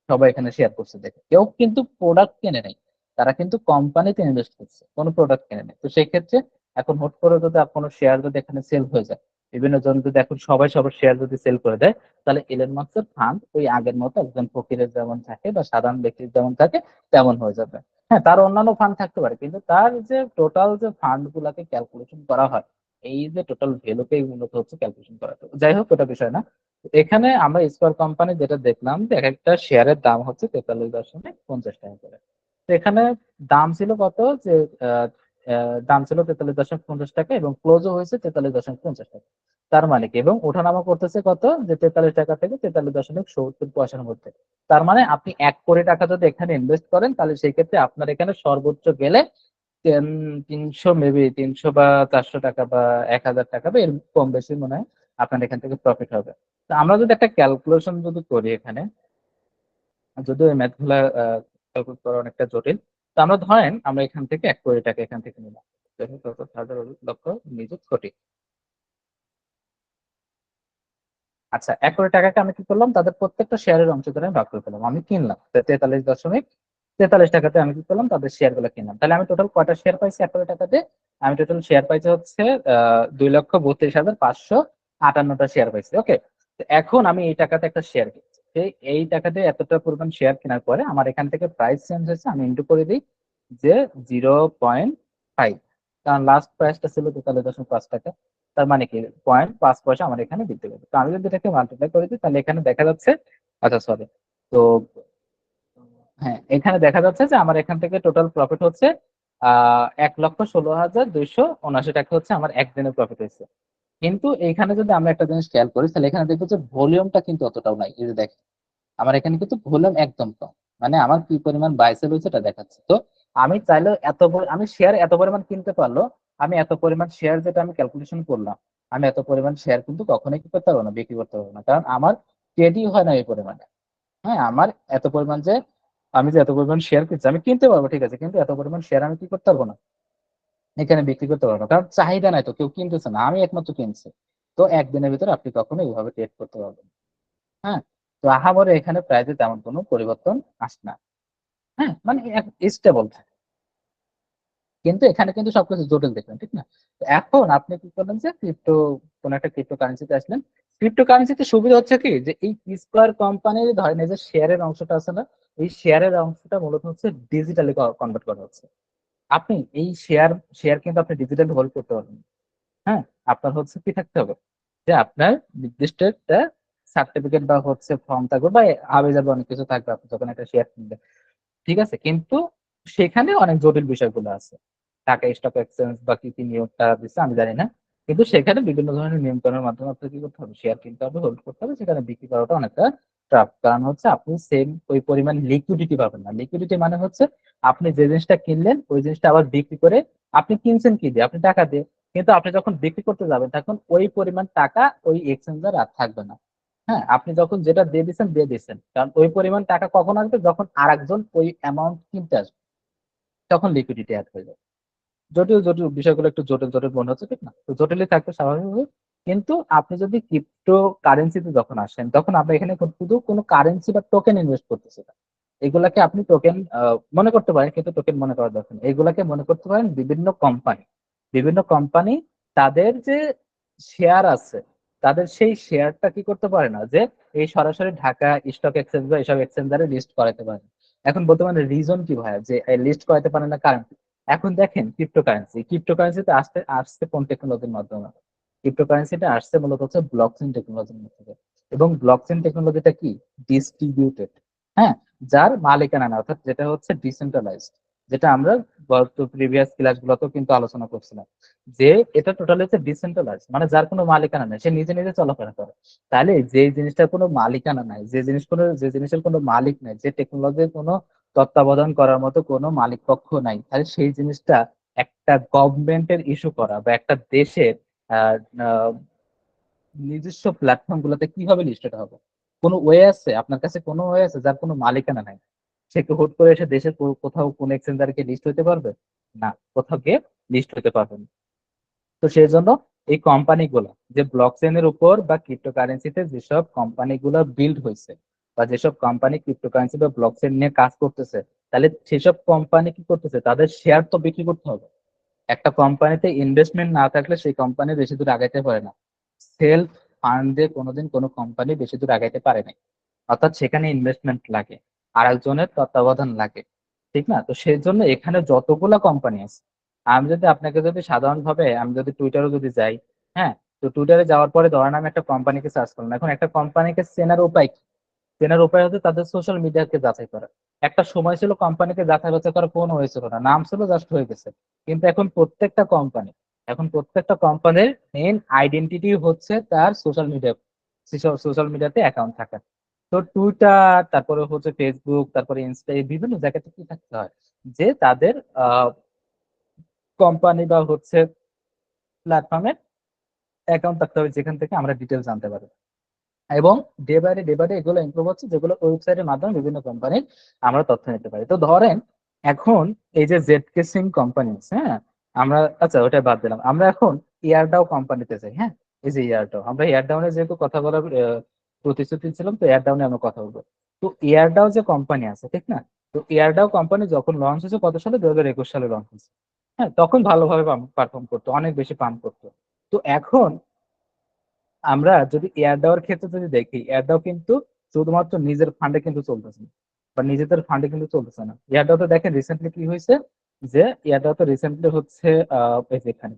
Speaker 1: সবাই এখানে শেয়ার করছে দেখে, কেউ কিন্তু প্রোডাক্ট কিনে নেই, তারা কিন্তু কোম্পানিতে ইনভেস্ট করছে, কোনো প্রোডাক্ট কিনে নেই। তো সেই ক্ষেত্রে এখন হুট করে যদি কোনো শেয়ার যদি এখানে সেল হয়ে যায়, বিভিন্ন জন যদি এখন সবাই সবার শেয়ার যদি সেল করে দেয়, তাহলে ইলন মাস্কের ফান্ড ওই আগের মতো একজন ফকিরের যেমন থাকে বা সাধারণ ব্যক্তির যেমন থাকে তেমন হয়ে যাবে। হ্যাঁ, তার অন্যান্য ফান্ড থাকতে পারে, কিন্তু তার যে টোটাল যে ফান্ড গুলাকে ক্যালকুলেশন করা হয়, এই যে টোটাল ভ্যালুকে মূলত হচ্ছে ক্যালকুলেশন করা। তো যাই হোক, ওটা বিষয় না। এখানে আমরা স্কোয়ার কোম্পানি যেটা দেখলাম, যে এক একটা শেয়ারের দাম হচ্ছে 43.50 টাকা করে। তো এখানে দাম ছিল কত, যে আহ, দাম ছিল 43.50 টাকা, এবং ক্লোজও হয়েছে 43.50 টাকা। তার মানে কি, এবং ওঠানামা করতেছে কত, যে 43 টাকা থেকে 43.70 পয়সার মধ্যে। তার মানে আপনি 1 কোটি টাকা যদি এখানে ইনভেস্ট করেন, তাহলে সেই ক্ষেত্রে আপনার এখানে সর্বোচ্চ গেলে 300 মেবি 300 বা 400 টাকা বা 1000 টাকা বা এর কম বেশি মনে হয় আপনার এখান থেকে প্রফিট হবে। তো আমরা যদি একটা ক্যালকুলেশন যদি করি এখানে, যদিও এই ম্যাথ গুলা ক্যালকুলেট করা অনেকটা জটিল, তো আমরা ধরেন আমরা এখান থেকে 1 কোটি টাকা এখান থেকে নিলাম, দেখো কত হাজার লক্ষ নিযুত কোটি। আচ্ছা, 1 কোটি টাকাকে আমি কি করলাম, তাদের প্রত্যেকটা শেয়ারের অংশ ধরে আমি ভাগ করে ফেলাম, আমি কিনলাম 43.43 টাকাতে আমি কি করলাম, তাদের শেয়ার গুলো কিনলাম। তাহলে আমি টোটাল কয়টা শেয়ার পাইছি 1 কোটি টাকাতে? আমি টোটাল শেয়ার পাইছি হচ্ছে 2,32,558টা শেয়ার পাইছি। ওকে, এখন আমি এই টাকাতে একটা শেয়ার কিনছি, এই টাকাতে এতটা পরিমাণ শেয়ার কেনার পরে আমার এখান থেকে প্রাইস চেঞ্জ হয়েছে, আমি ইন্টু করে দিই যে 0.5, কারণ লাস্ট প্রাইসটা ছিল 43.5 টাকা, তার মানে কি 0.5 পয়সা আমার এখানে বৃদ্ধি পাবে। তো আমি যদি এটাকে মাল্টিপ্লাই করে দিই তাহলে এখানে দেখা যাচ্ছে, আচ্ছা সরি, তো হ্যাঁ এখানে দেখা যাচ্ছে যে আমার এখান থেকে টোটাল প্রফিট হচ্ছে 1,16,279 টাকা হচ্ছে আমার একদিনের প্রফিট হয়েছে। কিন্তু এইখানে যদি আমরা একটা জিনিস খেয়াল করি তাহলে এখানে দেখবো যে ভলিউমটা কিন্তু অতটাও নাই। এই যে দেখেন আমার এখানে কিন্তু ভলিউম একদম কম, মানে আমার কি পরিমাণ বাই সেল হয়েছে এটা দেখাচ্ছে। তো আমি চাইলেও আমি শেয়ার এত পরিমাণ কিনতে পারলো, আমি এত পরিমাণ শেয়ার যেটা আমি ক্যালকুলেশন করলাম, আমি এত পরিমাণ শেয়ার কিন্তু কখনোই কি করতে পারবো না, বিক্রি করতে পারবো না, কারণ আমার ট্রেডই হয় না এই পরিমাণে। হ্যাঁ, আমার এত পরিমাণ যে আমি যে এত পরিমাণ শেয়ার কিনছি আমি কিনতে পারবো ঠিক আছে, কিন্তু এত পরিমাণ শেয়ার আমি কি করতে পারবো না, এখানে বিক্রি করতে পারবো না, কারণ চাহিদা নাই, তো কেউ কিনতেছে না, আমি একমাত্র কিনছি। তো একদিনের ভিতরে আপনি কখনো এইভাবে ট্রেড করতে পারবেন না। হ্যাঁ, তো আহামরি এখানে প্রাইসে তেমন কোনো পরিবর্তন আসে না। হ্যাঁ, মানে স্টেবল থাকে, কিন্তু এখানে কিন্তু সবকিছু জটিল দেখবেন, ঠিক না? তো এখন আপনি কি করলেন যে কোন একটা ক্রিপ্টো কারেন্সিতে আসলেন। ক্রিপ্টো কারেন্সিতে সুবিধা হচ্ছে কি, যে এই স্কোয়ার কোম্পানির ধরেন এই যে শেয়ারের অংশটা আছে না, এই শেয়ারের অংশটা মূলত হচ্ছে ডিজিটালি কনভার্ট করা হচ্ছে। আপনি এই শেয়ার কিন্তু আপনি ডিজিটালি হোল্ড করতে পারবেন। হ্যাঁ, আপনার হচ্ছে কি থাকতে হবে, যে আপনার নির্দিষ্ট একটা সার্টিফিকেট বা হচ্ছে ফর্ম থাকবে বা আবে যাবে অনেক কিছু থাকবে আপনি যখন একটা শেয়ার কিনবেন, ঠিক আছে? কিন্তু সেখানে অনেক জটিল বিষয়গুলো আছে, ঢাকা স্টক এক্সচেঞ্জ বা কি কি নিয়ম তারা দিচ্ছে আমি জানি না, কিন্তু সেখানে বিভিন্ন ধরনের নিয়ম কানুনের মাধ্যমে আপনাকে কি করতে হবে, শেয়ার কিনতে হবে, হোল্ড করতে হবে, সেখানে বিক্রি করাটা অনেকটা টাফ, কারণ হচ্ছে আপনি সেম ওই পরিমাণ লিকুইডিটি পাবেন না। লিকুইডিটি মানে হচ্ছে আপনি যে জিনিসটা কিনলেন ওই জিনিসটা আবার বিক্রি করে, আপনি কিনছেন কি দিয়ে, আপনি টাকা দিয়ে, কিন্তু আপনি যখন বিক্রি করতে যাবেন তখন ওই পরিমাণ টাকা ওই এক্সচেঞ্জার আর থাকবে না। হ্যাঁ, আপনি যখন যেটা দিয়ে দিচ্ছেন, কারণ ওই পরিমাণ টাকা কখন আসবে, যখন আরেকজন ওই অ্যামাউন্ট কিনতে আসবে, তখন লিকুইডিটি অ্যাড হয়ে যাবে। যদিও জটিল বিষয়গুলো একটু জটিল জটিল মনে হচ্ছে, ঠিক না? তো জটিলই থাকবে স্বাভাবিকভাবে। কিন্তু আপনি যদি ক্রিপ্টো কারেন্সিতে যখন আসেন তখন আপনি এখানে শুধু কোনো কারেন্সি বা টোকেন ইনভেস্ট করতেছেন না। এগুলাকে আপনি টোকেন মনে করতে পারেন, কিন্তু টোকেন মনে করার দরকার নেই, এগুলাকে মনে করতে পারেন বিভিন্ন কোম্পানি তাদের যে শেয়ার আছে, তাদের সেই শেয়ারটা কি করতে পারে না, যে এই সরাসরি ঢাকা স্টক এক্সচেঞ্জ বা এইসব এক্সচেঞ্জারে লিস্ট করাতে পারে না। এখন বর্তমানে রিজন কি ভাইয়া যে লিস্ট করাতে পারে না, কারণ কি? এখন দেখেন ক্রিপ্টোকারেন্সিতে আসতে আসছে কোন টেকনোলজির মাধ্যমে? ক্রিপ্টোকারেন্সিটা আসছে মূলত হচ্ছে ব্লকচেন টেকনোলজির মধ্যে। এবং ব্লকচেন টেকনোলজিটা কি? ডিস্ট্রিবিউটেড। হ্যাঁ, যার মালিকানা না, অর্থাৎ যেটা হচ্ছে ডিসেন্ট্রালাইজড, যেটা আমরা গত প্রিভিয়াস ক্লাস গুলোতেও কিন্তু আলোচনা করছিলাম, যে এটা টোটালি হচ্ছে ডিসেন্ট্রালাইজ, মানে যার কোনো মালিকানা নেই, সে নিজে নিজে চলাফেরা করে। তাহলে যে জিনিসটার কোনো মালিকানা নাই, যে জিনিসের কোনো মালিক নাই, যে টেকনোলজির কোনো তত্ত্বাবধান করার মতো কোনো মালিক পক্ষ নাই, তাহলে সেই জিনিসটা একটা গভর্নমেন্টের ইস্যু করা বা একটা দেশের আহ, আহ, নিজস্ব প্ল্যাটফর্ম গুলোতে কিভাবে লিস্টেড হবে? কোনো ওয়ে আছে আপনার কাছে, কোনো ওয়ে আছে যার কোনো মালিকানা নাই, সে কি হুট করে এসে দেশের কোথাও কোন এক্সচেঞ্জারে গিয়ে লিস্ট হতে পারবে? না, কোথাও গিয়ে লিস্ট হতে পারবে না। তো সেই জন্য এই কোম্পানিগুলো যে ব্লকচেনের উপর বা ক্রিপ্টোকারেন্সিতে যেসব কোম্পানিগুলো বিল্ড হয়েছে, বা যেসব কোম্পানি ক্রিপ্টোকারেন্সি বা ব্লকচেন নিয়ে কাজ করতেছে, তাহলে সেসব কোম্পানি কি করতেছে, তাদের শেয়ার তো বিক্রি করতে হবে। একটা কোম্পানিতে ইনভেস্টমেন্ট না থাকলে সেই কোম্পানি বেশি দূর আগাইতে পারে না। সেলফ ফান্ড দিয়ে কোনোদিন কোনো কোম্পানি বেশি দূর আগাইতে পারে না, অর্থাৎ সেখানে ইনভেস্টমেন্ট লাগে, আর একজনের তত্ত্বাবধান লাগে, ঠিক না? তো সেই জন্য এখানে যতগুলা কোম্পানি আছে, যদি সাধারণভাবে আমি যদি টুইটারে যদি যাই, হ্যাঁ, তো টুইটারে যাওয়ার পরে ধরেন আমি একটা কোম্পানিকে সার্চ করলাম, এখন একটা কোম্পানিকে চেনার উপায় কি? চেনার উপায় হচ্ছে তাদের সোশ্যাল মিডিয়াকে যাচাই করা। একটা সময় ছিল কোম্পানিকে যাচাই বাছাই করার কোনো হয়েছিল না, নাম ছিল জাস্ট হয়ে গেছে। কিন্তু এখন প্রত্যেকটা কোম্পানির মেইন আইডেন্টিটি হচ্ছে তার সোশ্যাল মিডিয়াতে অ্যাকাউন্ট থাকা। তো টুইটার, তারপরে হচ্ছে ফেসবুক, তারপরে ইনস্টা, এই বিভিন্ন জায়গাতে কি থাকতে হয়, যে তাদের কোম্পানি বা হচ্ছে প্ল্যাটফর্মে অ্যাকাউন্ট থাকতে হবে যেখান থেকে আমরা ডিটেলস জানতে পারি। এবং ডে বাই ডে এগুলো ইমপ্রুভ হচ্ছে, যেগুলো ওয়েবসাইটের মাধ্যমে বিভিন্ন কোম্পানির আমরা তথ্য নিতে পারি। তো ধরেন এখন এই যে জেডকে সিং কোম্পানি আছে, হ্যাঁ, আমরা আচ্ছা ওটা বাদ দিলাম, আমরা এখন এয়ারডাও কোম্পানিতে যাই। হ্যাঁ, এই যে এয়ারডাও, আমরা এয়ারডাউনে যেহেতু কথা বলার প্রতিশ্রুতি ছিলাম, তো এয়ারডাউনে আমরা কথা বলবো। তো এয়ারডাও যে কোম্পানি আছে, ঠিক না? তো এয়ারডাও কোম্পানি যখন লঞ্চ হয়েছে কত সালে, 2021 সালে লঞ্চ হয়েছে। হ্যাঁ, তখন ভালোভাবে পারফর্ম করতো, অনেক বেশি পাম্প করতো। তো এখন আমরা যদি এয়ারডাওয়ার ক্ষেত্রে যদি দেখি, এয়ারডাও কিন্তু শুধুমাত্র নিজের ফান্ডে কিন্তু চলতেছে না, বা নিজেদের ফান্ডে কিন্তু চলতেছে না। এয়ারডাও তো দেখেন রিসেন্টলি কি হয়েছে, যে এয়ারডাও তো রিসেন্টলি হচ্ছে এই যে এখানে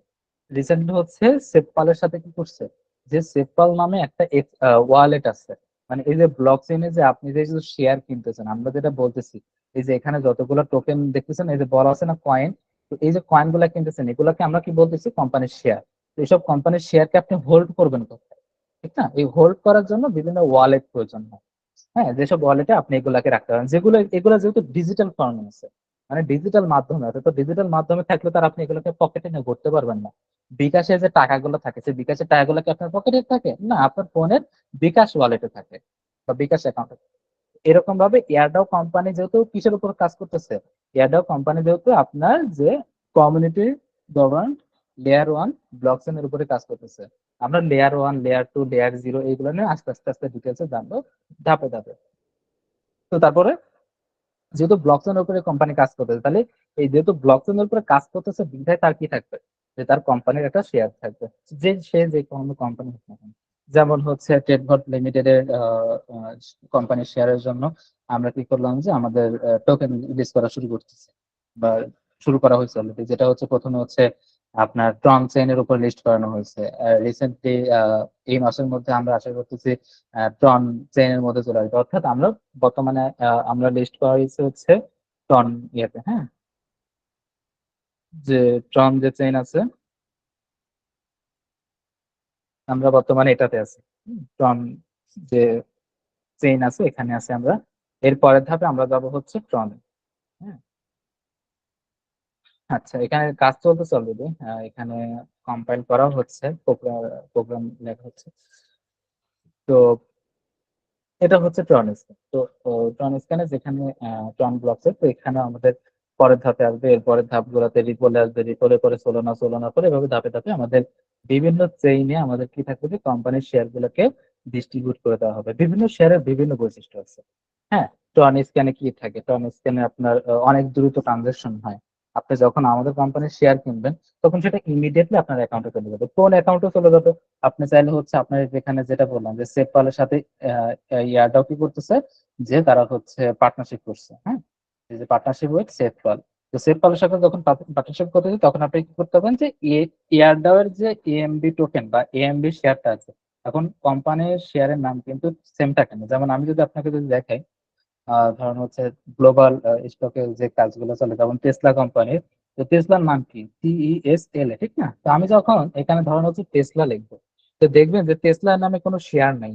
Speaker 1: রিসেন্টলি হচ্ছে সেপপালের সাথে কি করছে, যে সেপপাল নামে একটা ওয়ালেট আছে। মানে এই যে ব্লক চেইনে যে আপনি যে শেয়ার কিনতেছেন, আমরা যেটা বলতেছি, এই যে এখানে যতগুলো টোকেন দেখতেছেন, এই যে বলা আছে না কয়েন, তো এই যে কয়েন গুলা কিনতেছেন, এগুলাকে আমরা কি বলতেছি, কোম্পানির শেয়ার। তো এইসব কোম্পানির শেয়ারকে আপনি হোল্ড করবেন কোথায়, ঠিক না? এই হোল্ড করার জন্য বিভিন্ন ওয়ালেট প্রয়োজন হয়। হ্যাঁ, যেসব ওয়ালেটে আপনি এগুলাকে রাখতে পারেন, এগুলো যেহেতু ডিজিটাল ফর্মে আছে, মানে ডিজিটাল মাধ্যমে আছে, তো ডিজিটাল মাধ্যমে থাকলে তার আপনি এগুলোকে পকেটে নিয়ে ঘুরতে পারবেন না। বিকাশে যে টাকাগুলো থাকে, সেই বিকাশের টাকাগুলো কি আপনার পকেটে থাকে না, আপনার ফোনের বিকাশ ওয়ালেটে থাকে বা বিকাশ অ্যাকাউন্টে। এরকম ভাবে এয়ারডাও কোম্পানি যেহেতু কিসের উপর কাজ করতেছে, এয়ারডাও কোম্পানি যেহেতু আপনার যে কমিউনিটি গভর্ন লেয়ার 1 ব্লকচেন এর উপরে কাজ করতেছে। আমরা লেয়ার 1, লেয়ার 2, লেয়ার 0 এইগুলো নিয়ে আস্তে আস্তে আস্তে ডিটেলসে জানবো ধাপে ধাপে। তো তারপরে যেহেতু ব্লকচেনের উপরে কোম্পানি কাজ করতেছে, তাহলে এই যেহেতু ব্লকচেনের উপরে কাজ করতেছে, বিধায় তার কি থাকবে, যে তার কোম্পানির একটা শেয়ার থাকবে। যে সে যে কোনো কোম্পানি হোক না কেন। যেমন হচ্ছে টেটভট লিমিটেড এর কোম্পানির শেয়ারের জন্য আমরা কি করলাম, যে আমাদের টোকেন রিলিজ করা শুরু করতেছি, বা শুরু করা হয়েছে অলরেডি। যেটা হচ্ছে প্রথমে হচ্ছে আপনার ট্রন চেইনের উপর লিস্ট করানো হয়েছে রিসেন্টলি। এই মাসের মধ্যে আমরা আশা করতেছি ট্রন চেইনের মধ্যে চলে আসবে। অর্থাৎ আমরা বর্তমানে আমরা লিস্ট করা হয়েছে হচ্ছে ট্রন ইয়েতে। হ্যাঁ, যে ট্রন যে চেইন আছে, আমরা বর্তমানে এটাতে আছি। ট্রন যে চেইন আছে এখানে আছে আমরা। এর পরের ধাপে আমরা যাব হচ্ছে ট্রন। হ্যাঁ, আচ্ছা, এখানে কাজ চলতেছে অলরেডি। এখানে কম্পাইল করা হচ্ছে, প্রোগ্রাম লেখা হচ্ছে। তো এটা হচ্ছে ট্রন স্ক্যান। তো ট্রন স্ক্যানে যেখানে ট্রন ব্লকস, তো এখানে আমাদের পরের ধাপে আসবে, এর পরের ধাপগুলোতে রিপোলে আসবে, রিপোলে করে সোলোনা করে, এভাবে ধাপে ধাপে আমাদের বিভিন্ন চেইনে আমাদের কি থাকবে, যে কোম্পানির শেয়ার গুলোকে ডিস্ট্রিবিউট করে দেওয়া হবে। বিভিন্ন শেয়ারের বিভিন্ন বৈশিষ্ট্য আছে। হ্যাঁ, ট্রন স্ক্যানে কি থাকে, ট্রন স্ক্যানে আপনার অনেক দ্রুত ট্রানজাকশন হয়। আপনি যখন আমাদের কোম্পানির শেয়ার কিনবেন, তখন সেটা ইমিডিয়েটলি আপনার অ্যাকাউন্টে চলে যাবে, কোন অ্যাকাউন্টে চলে যাবে। আপনি চাইলে হচ্ছে আপনার যেখানে যেটা বললাম, যে সেফপালের সাথে ইয়ারটাও কি করতেছে, যে তারা হচ্ছে পার্টনারশিপ করছে। হ্যাঁ, এই যে পার্টনারশিপ উইথ সেফপাল। তো সেফপালের সাথে যখন পার্টনারশিপ করতেছে, তখন আপনি কি করতে পারেন, যে ইয়ারডাও এর যে এএমবি টোকেন বা এএমবি শেয়ারটা আছে, এখন কোম্পানির শেয়ারের নাম কিন্তু সেম থাকে না। যেমন আমি যদি আপনাকে যদি দেখাই, ধরুন হচ্ছে গ্লোবাল স্টকের যে কাজগুলো চলে, যেমন টেসলা কোম্পানির, তো টেসলার নাম কি, TESL, ঠিক না? তো আমি যখন এখানে ধরুন হচ্ছে টেসলা লিখবো, তো দেখবেন যে টেসলার নামে কোনো শেয়ার নাই।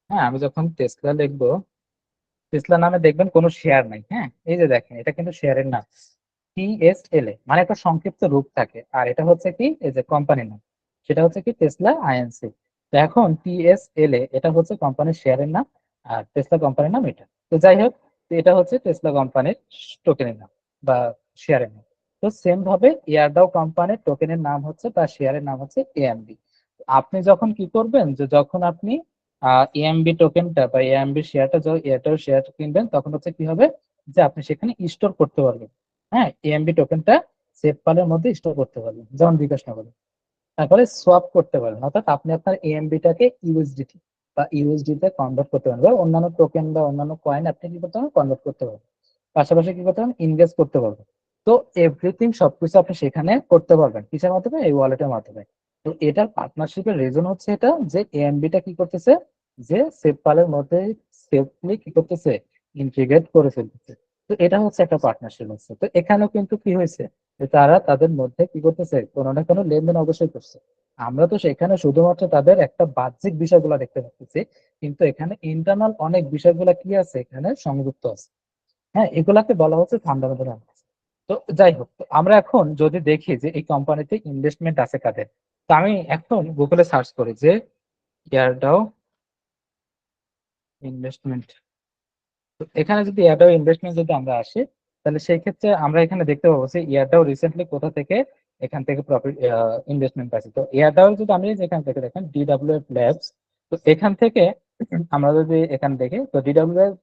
Speaker 1: হ্যাঁ, আমি যখন টেসলা লিখবো, টেসলা নামে দেখবেন কোনো শেয়ার নাই। হ্যাঁ, এই যে দেখেন, এটা কিন্তু শেয়ারের নাম TSLA, মানে একটা সংক্ষিপ্ত রূপ থাকে। আর এটা হচ্ছে কি, এই যে কোম্পানির নাম, সেটা হচ্ছে কি টেসলা আইএনসি। তো এখন TSLA এটা হচ্ছে কোম্পানির শেয়ারের নাম, আর টেসলা কোম্পানির নাম এটা। তো যাই হোক, তো এটা হচ্ছে টেসলা কোম্পানির টোকেনের নাম বা শেয়ারের নাম। তো সেম ভাবে ইয়ারডাও কোম্পানির টোকেনের নাম হচ্ছে, তার শেয়ারের নাম হচ্ছে এএমবি। আপনি যখন কি করবেন, যে যখন আপনি এএমবি টোকেনটা বা এএমবি শেয়ারটা, এয়ারটেল শেয়ার কিনবেন, তখন হচ্ছে কি হবে, যে আপনি সেখানে স্টোর করতে পারবেন। হ্যাঁ, এএমবি টোকেনটা সেফ ফাইলের মধ্যে স্টোর করতে পারবেন, যেমন বিকাশ নগরে। তারপরে সোয়াপ করতে পারবেন, অর্থাৎ আপনি আপনার এএমবি টাকে ইউএসডিটি বা ইউএসডি তে কনভার্ট করতে পারবেন, বা অন্যান্য টোকেন বা অন্যান্য কয়েন আপনি কি করতে পারবেন, কনভার্ট করতে পারবেন। পাশাপাশি কি করতে পারবেন, ইনভেস্ট করতে পারবেন। তো এভরিথিং সবকিছু আপনি সেখানে করতে পারবেন, কিসের মাধ্যমে, এই ওয়ালেটের মাধ্যমে। তো এটার পার্টনারশিপের রিজন হচ্ছে এটা, যে এএমবি টা কি করতেছে, যে সেফপালের মধ্যে সেফলি কি করতেছে, ইন্টিগ্রেট করে ফেলতেছে। তো এটা হচ্ছে একটা পার্টনারশিপ হচ্ছে। তো এখানেও কিন্তু কি হয়েছে, যে তারা তাদের মধ্যে কি করতেছে, কোনো না কোনো লেনদেন অবশ্যই করছে। আমরা তো সেখানে শুধুমাত্র তাদের একটা বাহ্যিক বিষয়গুলো দেখতে পাচ্ছি, কিন্তু এখানে ইন্টারনাল অনেক বিষয়গুলো কি আছে, এখানে সংযুক্ত আছে। হ্যাঁ, এগুলাকে বলা হচ্ছে ফান্ডামেন্টাল অ্যানালিসিস। তো যাই হোক, তো আমরা এখন যদি দেখি যে এই কোম্পানিতে ইনভেস্টমেন্ট আছে কাদের, তো আমি এখন গুগলে সার্চ করি যে ইয়ারডাও ইনভেস্টমেন্ট। তো এখানে যদি ইয়ারডাও ইনভেস্টমেন্ট যদি আমরা আসি, তাহলে সেই ক্ষেত্রে আমরা এখানে দেখতে পাবো যে ইয়ারডাও রিসেন্টলি কোথা থেকে এখান থেকে প্রফিট ইনভেস্টমেন্ট পাইছে। তো ইয়ারডাও যদি আমি যেখান থেকে দেখেন ডিডব্লিউএফ ল্যাবস, তো এখান থেকে আমরা যদি এখানে দেখি, তো DWF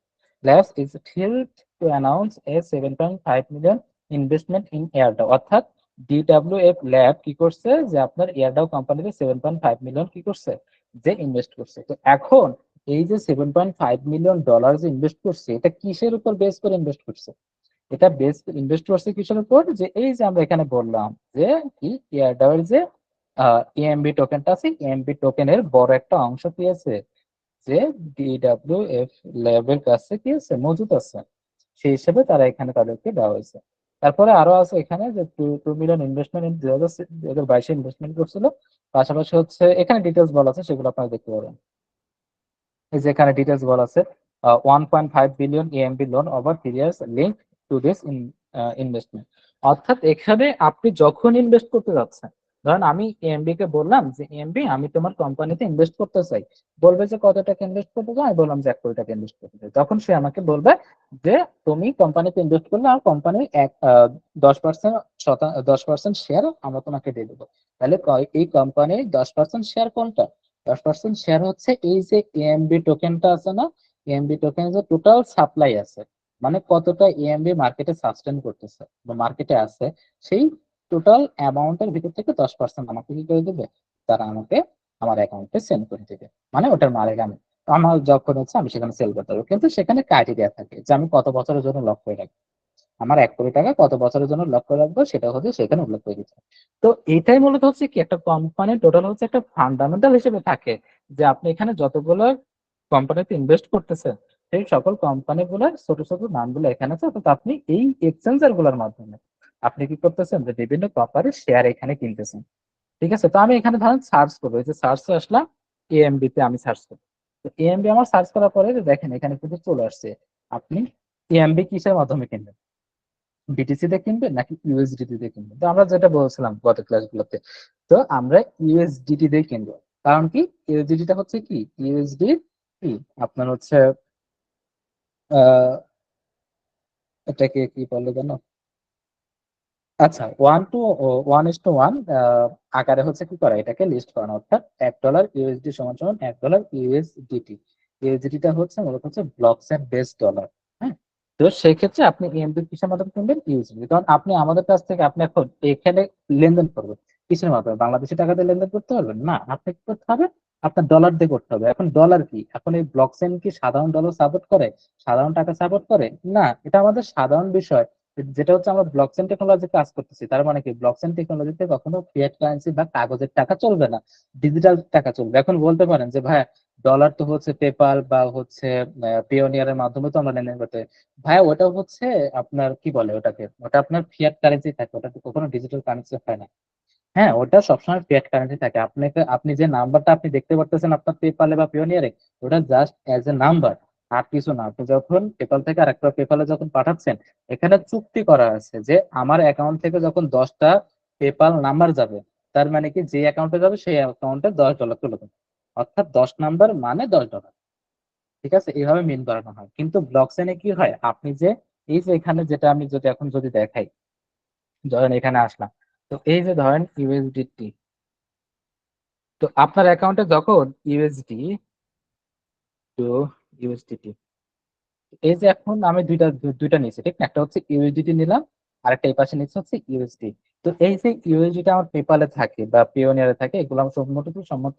Speaker 1: labs is thrilled to announce a 7.5 million investment in AirDAO. অর্থাৎ ডিডব্লিউএফ ল্যাব কি করছে, যে আপনার এয়ারডাও কোম্পানিতে 7.5 মিলিয়ন কি করছে, যে ইনভেস্ট করছে। তো এখন এই যে $7.5 মিলিয়ন যে ইনভেস্ট করছে, এটা কিসের উপর বেস করে ইনভেস্ট করছে? এটা বেস ইনভেস্ট করছে কিসের উপর, যে এই যে আমরা এখানে বললাম যে কি ইয়ারডাও এর যে ইএমবি টোকেনটা আছে, ইএমবি টোকেনের বড় একটা অংশ কি আছে, যে ডিডব্লিউএফ ল্যাবের কাছে কি আছে, মজুদ আছে। সেই হিসেবে তারা এখানে তাদেরকে দেওয়া হয়েছে। তারপরে আরো আছে এখানে যে 2 মিলিয়ন ইনভেস্টমেন্ট 2022 ইনভেস্টমেন্ট করছিল। পাশাপাশি হচ্ছে এখানে ডিটেলস বলা আছে, সেগুলো আপনারা দেখতে পারেন। এই যে এখানে ডিটেলস বলা আছে 1.5 billion EMB loan over 3 years link to this investment. অর্থাৎ এখানে আপনি যখন ইনভেস্ট করতে যাচ্ছেন, ধরেন আমি এএমবি কে বললাম যে এএমবি আমি তোমার কোম্পানিতে ইনভেস্ট করতে চাই, বলবে যে কত টাকা ইনভেস্ট করতে চাই, আমি বললাম যে 1 কোটি টাকা ইনভেস্ট করতে চাই, তখন সে আমাকে বলবে যে তুমি কোম্পানিতে ইনভেস্ট করলে আর কোম্পানির 10% 10% শেয়ার আমরা তোমাকে দিয়ে দেবো। তাহলে এই কোম্পানির 10% শেয়ার কোনটা? 10% শেয়ার হচ্ছে এই যে এএমবি টোকেনটা আছে না, এএমবি টোকেনের যে টোটাল সাপ্লাই আছে, মানে কতটা এএমবি মার্কেটে সাস্টেন করতেছে বা মার্কেটে আছে, সেই টোটাল অ্যামাউন্টের ভিতর থেকে 10% আমাকে কি করে দেবে, তারা আমাকে আমার অ্যাকাউন্টে সেন্ড করে দেবে। মানে ওটার মালিক আমি, আমার যখন হচ্ছে আমি সেখানে সেল করতে পারবো। কিন্তু সেখানে ক্রাইটেরিয়া থাকে যে আমি কত বছরের জন্য লক করে রাখবো, আমার 1 কোটি টাকা কত বছরের জন্য লক করে রাখবো, সেটা হচ্ছে সেখানে উল্লেখ করে দিতে হবে। তো এটাই মূলত হচ্ছে কি একটা কোম্পানির টোটাল হচ্ছে একটা ফান্ডামেন্টাল হিসেবে থাকে, যে আপনি এখানে যতগুলো কোম্পানিতে ইনভেস্ট করতেছেন, সেই সকল কোম্পানি গুলোর ছোট ছোট নামগুলো এখানে আছে। অর্থাৎ আপনি এই এক্সচেঞ্জার গুলোর মাধ্যমে আপনি কি করতেছেন, যে বিভিন্ন কোম্পানির শেয়ার এখানে কিনতেছেন। ঠিক আছে, তো আমি এখানে ধরেন সার্চ করবো, এই যে সার্চে আসলাম, এএমবি তে আমি সার্চ করবো। তো এএমবি আমার সার্চ করার পরে যে দেখেন এখানে কিন্তু চলে আসছে। আপনি এএমবি কিসের মাধ্যমে কিনবেন, বিটিসি তে কিনবেন নাকি ইউএসডিটি তে কিনবেন? তো আমরা যেটা বলছিলাম গত ক্লাসগুলোতে, তো আমরা ইউএসডিটি দিয়ে কিনবো। কারণ কি, ইউএসডিটি টা হচ্ছে কি, ইউএসডি কি আপনার হচ্ছে আহ এটাকে কি বলে জানো, আচ্ছা 1:1 আকারে হচ্ছে কি করা, এটাকে লিস্ট করানো। অর্থাৎ $1 ইউএসডি সমান সমান $1 ইউএসডিটি। ইউএসডিটি হচ্ছে মূলত হচ্ছে ব্লক চেইন বেসড ডলার। হ্যাঁ, তো সেক্ষেত্রে আপনি ইএমবি কিসের মাধ্যমে কিনবেন, ইউএসডি। কারণ আপনি আমাদের কাছ থেকে আপনি এখন এখানে লেনদেন করবেন কিসের মাধ্যমে, বাংলাদেশি টাকাতে লেনদেন করতে পারবেন না, আপনি কি করতে হবে, আপনার ডলার দিয়ে করতে হবে। এখন ডলার কি, এখন এই ব্লক চেইন কি সাধারণ ডলার সাপোর্ট করে, সাধারণ টাকা সাপোর্ট করে না, এটা আমাদের সাধারণ বিষয়। যেটা হচ্ছে আমরা ব্লকচেন টেকনোলজি কাজ করতেছি, তার মানে কি ব্লকচেন টেকনোলজিতে কখনো ফিয়াট কারেন্সি বা কাগজের টাকা চলবে না, ডিজিটাল টাকা চলবে। এখন বলতে পারেন যে ভাই ডলার তো হচ্ছে পেপাল বা হচ্ছে পিওনিয়ারের মাধ্যমে তো আমরা লেনদেন করতে হয়। ভাই ওটা হচ্ছে আপনার কি বলে ওটাকে, ওটা আপনার ফিয়াট কারেন্সি থাকে, ওটা তো কখনো ডিজিটাল কারেন্সি হয় না। হ্যাঁ, ওটা সবসময় ফিয়াট কারেন্সি থাকে। আপনাকে আপনি যে নাম্বারটা আপনি দেখতে পারতেছেন আপনার পেপালে বা পিওনিয়ারে, ওটা জাস্ট অ্যাজ এ নাম্বার, আর কিছু না। আপনি যখন পেপাল থেকে আরেকটা পেপালে যখন পাঠাচ্ছেন, এখানে চুক্তি করা আছে যে আমার অ্যাকাউন্ট থেকে যখন 10টা পেপাল নাম্বার যাবে, তার মানে কি যে অ্যাকাউন্টে যাবে সেই অ্যাকাউন্টে $10 তুলে দেবে। অর্থাৎ 10 নাম্বার মানে $10। ঠিক আছে, এইভাবে মিন করানো হয়। কিন্তু ব্লক চেইনে কি হয়, আপনি যে এই যে এখানে যেটা আমি যদি এখন যদি দেখাই, ধরেন এখানে আসলাম, তো এই যে ধরেন ইউএসডিটি, তো আপনার অ্যাকাউন্টে যখন ইউএসডি টু ইউএসডিটি, এই যে এখন আমি দুইটা নিয়েছি, ঠিক না, একটা হচ্ছে ইউএসডিটি নিলাম, আর একটা এই পাশে নিচ্ছে হচ্ছে ইউএসডি। তো এই যে ইউএসডিটা আমার পেপালে থাকে বা পিওনিয়ারে থাকে, এগুলো আমার সম্মত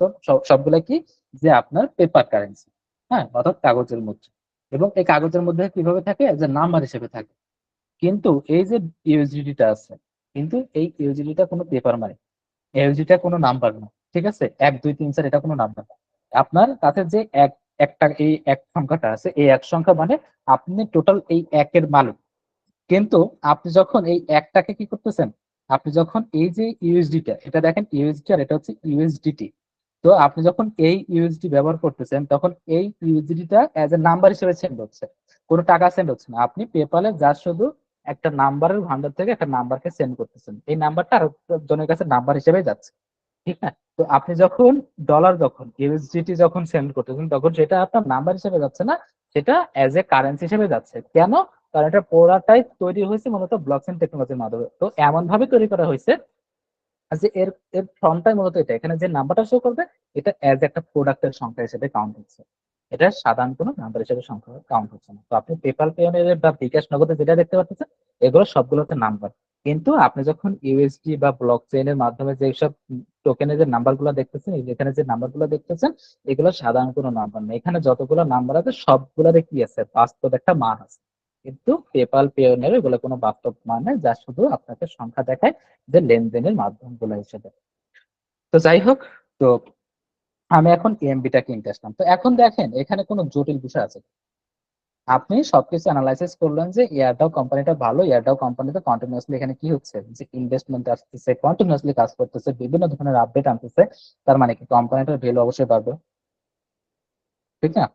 Speaker 1: সবগুলা কি, যে আপনার পেপার কারেন্সি। হ্যাঁ, অর্থাৎ কাগজের মুদ্রা। এবং এই কাগজের মধ্যে কিভাবে থাকে, যে নাম্বার হিসেবে থাকে। কিন্তু এই যে ইউএসডিটা আছে, কিন্তু এই ইউএসডিটা কোনো পেপার মানে, এলজিটা কোনো নাম্বার না। ঠিক আছে, 1 2 3 4 এটা কোনো নাম্বার না। আপনার কাছে যে একটা এই এক সংখ্যাটা আছে, এই এক সংখ্যা মানে আপনি টোটাল এই একের মালিক। কিন্তু আপনি যখন এই একটাকে কি করতেছেন, আপনি যখন এই যে ইউএসডিটা, এটা দেখেন ইউএসডি আর এটা হচ্ছে ইউএসডিটি। তো আপনি যখন এই ইউএসডি ব্যবহার করতেছেন, তখন এই ইউএসডিটা অ্যাজ এ নাম্বার হিসেবে সেন্ড হচ্ছে, কোনো টাকা সেন্ড হচ্ছে না। আপনি পেপালে যা শুধু একটা নাম্বারের ভান্ডার থেকে একটা নাম্বারকে সেন্ড করতেছেন, এই নাম্বারটা আরেকজনের কাছে নাম্বার হিসেবে যাচ্ছে, ঠিক না? তো আপনি যখন ডলার, যখন ইউএসডিটি যখন সেন্ড করতেছেন, তখন সেটা আপনার নাম্বার হিসেবে যাচ্ছে না, সেটা অ্যাজ এ কারেন্সি হিসেবে যাচ্ছে। কেন? কারণ এটা পুরাটাই তৈরি হয়েছে মূলত ব্লকচেন টেকনোলজির মাধ্যমে। তো এমন ভাবে তৈরি করা হয়েছে যে এর এর ফর্মটাই মূলত এটা, এখানে যে নাম্বারটা শো করবে এটা অ্যাজ একটা প্রোডাক্টের সংখ্যা হিসেবে কাউন্ট হচ্ছে, এটা সাধারণ কোনো নাম্বার হিসেবে সংখ্যা কাউন্ট হচ্ছে না। তো আপনি পেপাল পেয়নের বা বিকাশ নগদে যেটা দেখতে পাচ্ছেন, এগুলো সবগুলোতে নাম্বার। কিন্তু আপনি যখন ইউএসডি বা ব্লক চেইনের মাধ্যমে যে সব টোকেনের যে নাম্বার গুলো দেখতেছেন, এখানে যে নাম্বার গুলো দেখতেছেন, এগুলো সাধারণ কোনো নাম্বার নেই। এখানে যতগুলো নাম্বার আছে সবগুলোরে কি আছে, বাস্তব একটা মান আছে। কিন্তু পেপাল পেয়নের এগুলো কোনো বাস্তব মান নেই, যা শুধু আপনাকে সংখ্যা দেখায় যে লেনদেনের মাধ্যমগুলো হিসেবে। তো যাই হোক, তো আমি এখন ইএমবিটা কিনতে আসলাম। তো এখন দেখেন এখানে কোনো জটিল বিষয় আছে? আপনি সবকিছু অ্যানালাইসিস করলেন যে এয়ারটাও কোম্পানিটা ভালো, এয়ারটাও কোম্পানিতে কন্টিনিউয়াসলি এখানে কি হচ্ছে, যে ইনভেস্টমেন্ট আসতেছে, কন্টিনিউয়াসলি কাজ করতেছে, বিভিন্ন ধরনের আপডেট আনতেছে, তার মানে কি কোম্পানিটার ভ্যালু অবশ্যই বাড়বে, ঠিক না?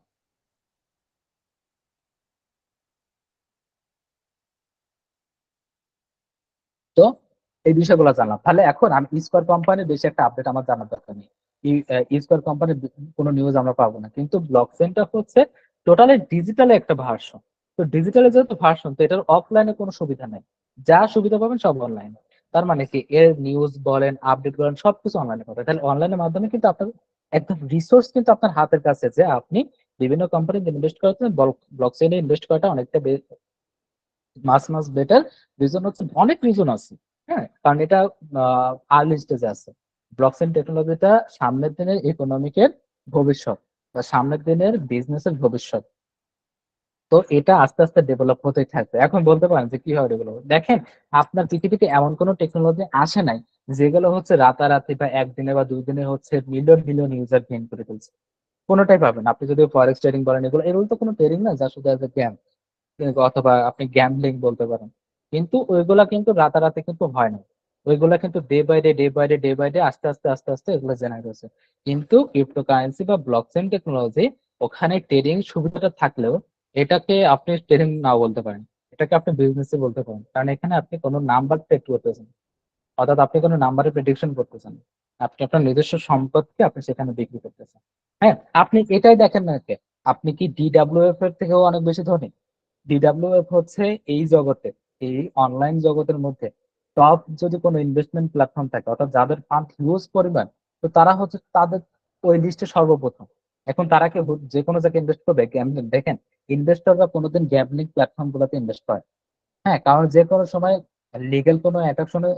Speaker 1: তো এই বিষয়গুলো জানলাম, তাহলে এখন আমি স্কোয়ার কোম্পানির বেশি একটা আপডেট আমার জানার দরকার নেই। স্কোয়ার কোম্পানির কোনো নিউজ আমরা পাবো না, কিন্তু ব্লক চেইনটা হচ্ছে টোটালি ডিজিটালি একটা ভার্সন। তো ডিজিটালি যেহেতু ভার্সন, তো এটার অফলাইনে কোনো সুবিধা নেই, যা সুবিধা পাবেন সব অনলাইনে। তার মানে কি এর নিউজ বলেন, আপডেট বলেন, সবকিছু অনলাইনে পাবেন। তাহলে অনলাইনের মাধ্যমে কিন্তু আপনার একদম রিসোর্স কিন্তু আপনার হাতের কাছে, যে আপনি বিভিন্ন কোম্পানিতে ইনভেস্ট করেছেন, ব্লক চেইনে ইনভেস্ট করাটা অনেকটা মাস মাস বেটার। রিজন হচ্ছে, অনেক রিজন আছে, হ্যাঁ, কারণ এটা আর্লি স্টেজে আছে। ব্লকচেন টেকনোলজিটা সামনের দিনের ইকোনমিকের ভবিষ্যৎ, বা সামনের দিনের বিজনেসের ভবিষ্যৎ। তো এটা আস্তে আস্তে ডেভেলপ হতেই থাকবে। এখন বলতে পারেন যে কি হয় ডেভেলপ, দেখেন আপনার পৃথিবীতে এমন কোনো টেকনোলজি আসে নাই যেগুলো হচ্ছে রাতারাতি বা একদিনে বা 2 দিনে হচ্ছে মিলিয়ন মিলিয়ন ইউজার গেইন করে ফেলছে। কোনোটাই পাবেন আপনি যদি ফরেক্স ট্রেডিং বলেন, এগুলো তো কোনো ট্রেডিং না, যা শুধু গেম, অথবা আপনি গ্যাম্বলিং বলতে পারেন। কিন্তু ওইগুলা কিন্তু রাতারাতি কিন্তু হয় না, ওইগুলা কিন্তু day by day, day by day, day by day, আস্তে আস্তে আস্তে আস্তে এগুলো জেনারেট হয়েছে। কিন্তু ক্রিপ্টোকারেন্সি বা ব্লকচেন টেকনোলজি, ওখানে ট্রেডিং সুবিধাটা থাকলেও এটাকে আপনি ট্রেডিং নাও বলতে পারেন, এটাকে আপনি বিজনেসই বলতে পারেন, কারণ এখানে আপনি কোনো নাম্বার ট্রেড করতেছেন, অর্থাৎ আপনি কোনো নাম্বারের প্রেডিকশন করতেছেন না। আপনি আপনার নিজস্ব সম্পদকে আপনি সেখানে বিক্রি করতেছেন। হ্যাঁ, আপনি এটাই দেখেন না কে, আপনি কি ডিডাব্লিউএফ এর থেকেও অনেক বেশি ধনী? ডিডাব্লিউএফ হচ্ছে এই জগতে, এই অনলাইন জগতের মধ্যে টপ যদি কোনো ইনভেস্টমেন্ট প্ল্যাটফর্ম থাকে, অর্থাৎ যাদের ফান্ড হিউজ পরিমাণ, তো তারা হচ্ছে তাদের ওই লিস্টে সর্বপ্রথম। এখন তারা কি যে কোনো জায়গায় ইনভেস্ট করবে? গ্যাম্বলিং, দেখেন ইনভেস্টররা কোনোদিন গ্যাম্বলিং প্ল্যাটফর্ম গুলোতে ইনভেস্ট করে, হ্যাঁ, কারণ যে কোনো সময় লিগেল কোনো অ্যাট্রাকশনে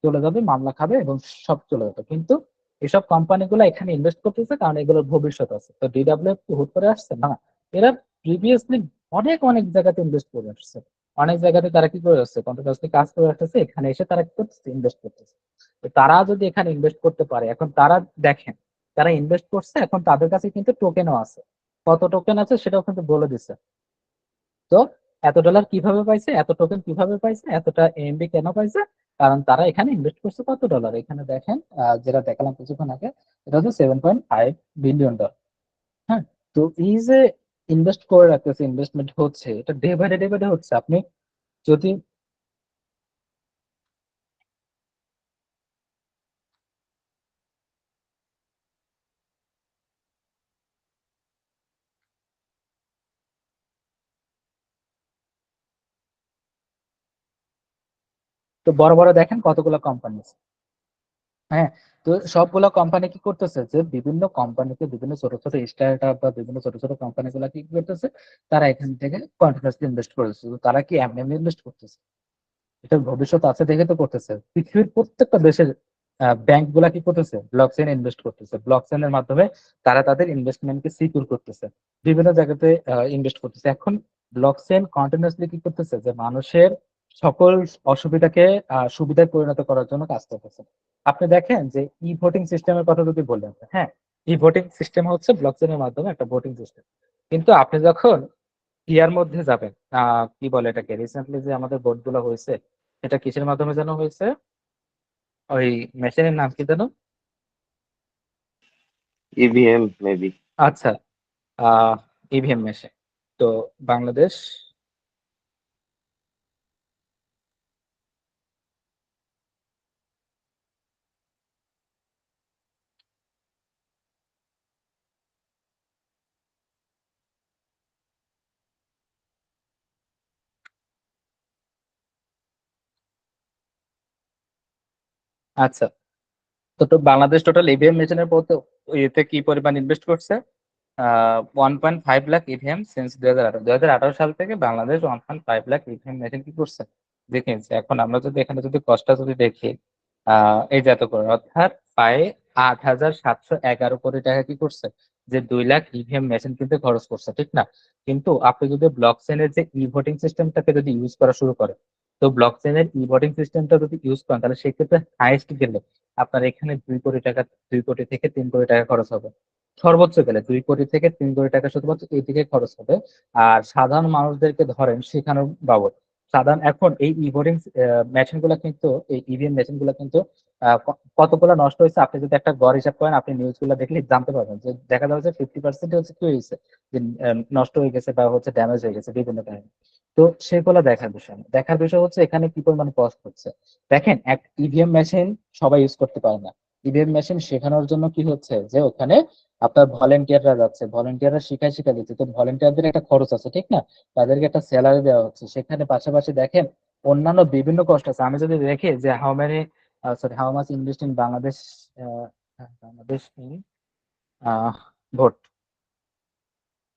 Speaker 1: চলে যাবে, মামলা খাবে এবং সব চলে যাবে। কিন্তু এসব কোম্পানিগুলো এখানে ইনভেস্ট করতেছে কারণ এগুলোর ভবিষ্যৎ আছে। তো ডিডাব্লিউএফ কি হুট করে আসছে না, এরা প্রিভিয়াসলি অনেক অনেক জায়গাতে ইনভেস্ট করে আসছে, অনেক জায়গাতে তারা কি করে আসছে, কন্টিনিউয়াসলি কাজ করে আসতেছে, এখানে এসে তারা কি করতেছে, ইনভেস্ট করতেছে। তো তারা যদি এখানে ইনভেস্ট করতে পারে, এখন তারা দেখেন তারা ইনভেস্ট করছে, এখন তাদের কাছে কিন্তু টোকেনও আছে, কত টোকেন আছে সেটাও কিন্তু বলে দিচ্ছে। তো এত ডলার কিভাবে পাইছে, এত টোকেন কিভাবে পাইছে, এতটা এমবি কেন পাইছে? কারণ তারা এখানে ইনভেস্ট করছে কত ডলার, এখানে দেখেন যেটা দেখালাম কিছুক্ষণ আগে, এটা হচ্ছে 7.5 বিলিয়ন ডলার। হ্যাঁ, তো এই যে ইনভেস্ট করে রাখতেছে, ইনভেস্টমেন্ট হচ্ছে, এটা day by day, day by day হচ্ছে। আপনি যদি, তো বড় বড় দেখেন কতগুলো কোম্পানি, হ্যাঁ, তো সবগুলো কোম্পানি কি করতেছে, যে বিভিন্ন কোম্পানিকে, বিভিন্ন ছোট ছোট স্টার্ট আপ বা বিভিন্ন ছোট ছোট কোম্পানি গুলা কি করতেছে, তারা এখান থেকে কন্টিনিউসলি ইনভেস্ট করতেছে। তো তারা কি এমনি এমনি ইনভেস্ট করতেছে? এটার ভবিষ্যৎ আছে দেখে তো করতেছে। পৃথিবীর প্রত্যেকটা দেশের ব্যাংক গুলা কি করতেছে, ব্লকচেন ইনভেস্ট করতেছে, ব্লকচেনের মাধ্যমে তারা তাদের ইনভেস্টমেন্টকে সিকিউর করতেছে, বিভিন্ন জায়গাতে ইনভেস্ট করতেছে। এখন ব্লকচেন কন্টিনিউসলি কি করতেছে, যে মানুষের সকল অসুবিধাকে সুবিধায় পরিণত করার জন্য কাজ করতেছে। আপনি দেখেন যে ই ভোটিং সিস্টেমের কথা যদি বললেন, হ্যাঁ, ই ভোটিং সিস্টেম হচ্ছে ব্লকচেনের মাধ্যমে একটা ভোটিং সিস্টেম। কিন্তু আপনি যখন ইয়ার মধ্যে যাবেন, কি বলে এটাকে, রিসেন্টলি যে আমাদের ভোট গুলো হয়েছে, এটা কিসের মাধ্যমে যেন হয়েছে, ওই মেশিনের নাম কি যেন?
Speaker 3: EVM maybe.
Speaker 1: আচ্ছা, আহ ইভিএম মেশিন। তো বাংলাদেশ আচ্ছা, তো বাংলাদেশ টোটাল ইভিএম মেশিনের পথে এতে কি পরিমাণ ইনভেস্ট করছে? 1.5 লাখ ইভিএম সিন্স 2018 সাল থেকে বাংলাদেশ 1.5 লাখ ইভিএম মেশিন কি করছে দেখেছি। এখন আমরা যদি এখানে যদি কষ্টটা যদি দেখি, এই যে এত করে অর্থাৎ প্রায় 8,711 কোটি টাকা কি করছে, যে 2 লাখ ইভিএম মেশিন কিন্তু খরচ করছে, ঠিক না? কিন্তু আপনি যদি ব্লক চেনের যে ই ভোটিং সিস্টেমটাকে যদি ইউজ করা শুরু করেন, তো ব্লক চেনের ই ভোটিং সিস্টেমটা যদি ইউজ করেন, তাহলে সেক্ষেত্রে হাইয়েস্ট গেলে আপনার এখানে 2 কোটি টাকা, 2 কোটি থেকে 3 কোটি টাকা খরচ হবে। সর্বোচ্চ গেলে 2 কোটি থেকে 3 কোটি টাকা শুধুমাত্র এই দিকে খরচ হবে। আর সাধারণ মানুষদেরকে ধরেন শেখানোর বাবদ, সাধারণ এখন এই ইভোটিং মেশিন গুলা কিন্তু, এই ইভিএম মেশিন গুলা কিন্তু কতগুলো নষ্ট হয়েছে আপনি যদি একটা গড় হিসাব করেন, আপনি নিউজ গুলা দেখলে জানতে পারবেন যে দেখা যাবে যে 50% হচ্ছে কি হয়েছে, যে নষ্ট হয়ে গেছে বা হচ্ছে ড্যামেজ হয়ে গেছে বিভিন্ন কারণে। তো সেগুলো দেখার বিষয় না, দেখার বিষয় হচ্ছে এখানে কি পরিমাণ কস্ট হচ্ছে। দেখেন, এক ইভিএম মেশিন সবাই ইউজ করতে পারে না। ইভিএম মেশিন শেখানোর জন্য কি হচ্ছে, যে ওখানে আপনার ভলেন্টিয়াররা যাচ্ছে, ভলেন্টিয়াররা শিখাই শিখা দিচ্ছে, তো ভলেন্টিয়ারদের একটা খরচ আছে, ঠিক না? তাদেরকে একটা স্যালারি দেওয়া হচ্ছে। সেখানে পাশাপাশি দেখেন অন্যান্য বিভিন্ন কষ্ট আছে। আমি যদি দেখি যে how many, sorry, how much invest in Bangladesh, Bangladesh in vote.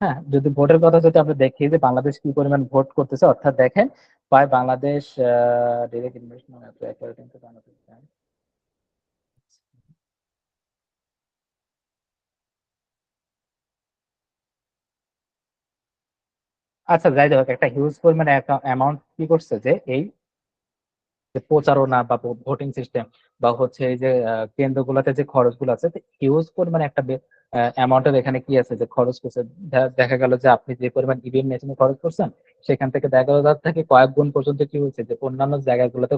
Speaker 1: হ্যাঁ, যদি ভোটের কথা যদি আমরা দেখি যে বাংলাদেশ কি পরিমাণ ভোট করতেছে, অর্থাৎ দেখেন প্রায় বাংলাদেশ ডিরেক্ট ইনভেস্টমেন্ট। আচ্ছা, যাই হোক, একটা হিউজ পরিমাণে অ্যামাউন্ট কি করছে, যে এই যে প্রচারণা বা ভোটিং সিস্টেম বা হচ্ছে এই যে কেন্দ্রগুলোতে যে খরচগুলো আছে, হিউজ পরিমাণে একটা অ্যামাউন্টের এখানে কি আছে যে খরচ করছে। দেখা গেল যে আপনি যে পরিমাণ ইভিএম মেশিনে খরচ করছেন, সেখান থেকে দেখা গেল তার থেকে কয়েক গুণ পর্যন্ত কি হয়েছে, যে অন্যান্য জায়গাগুলোতে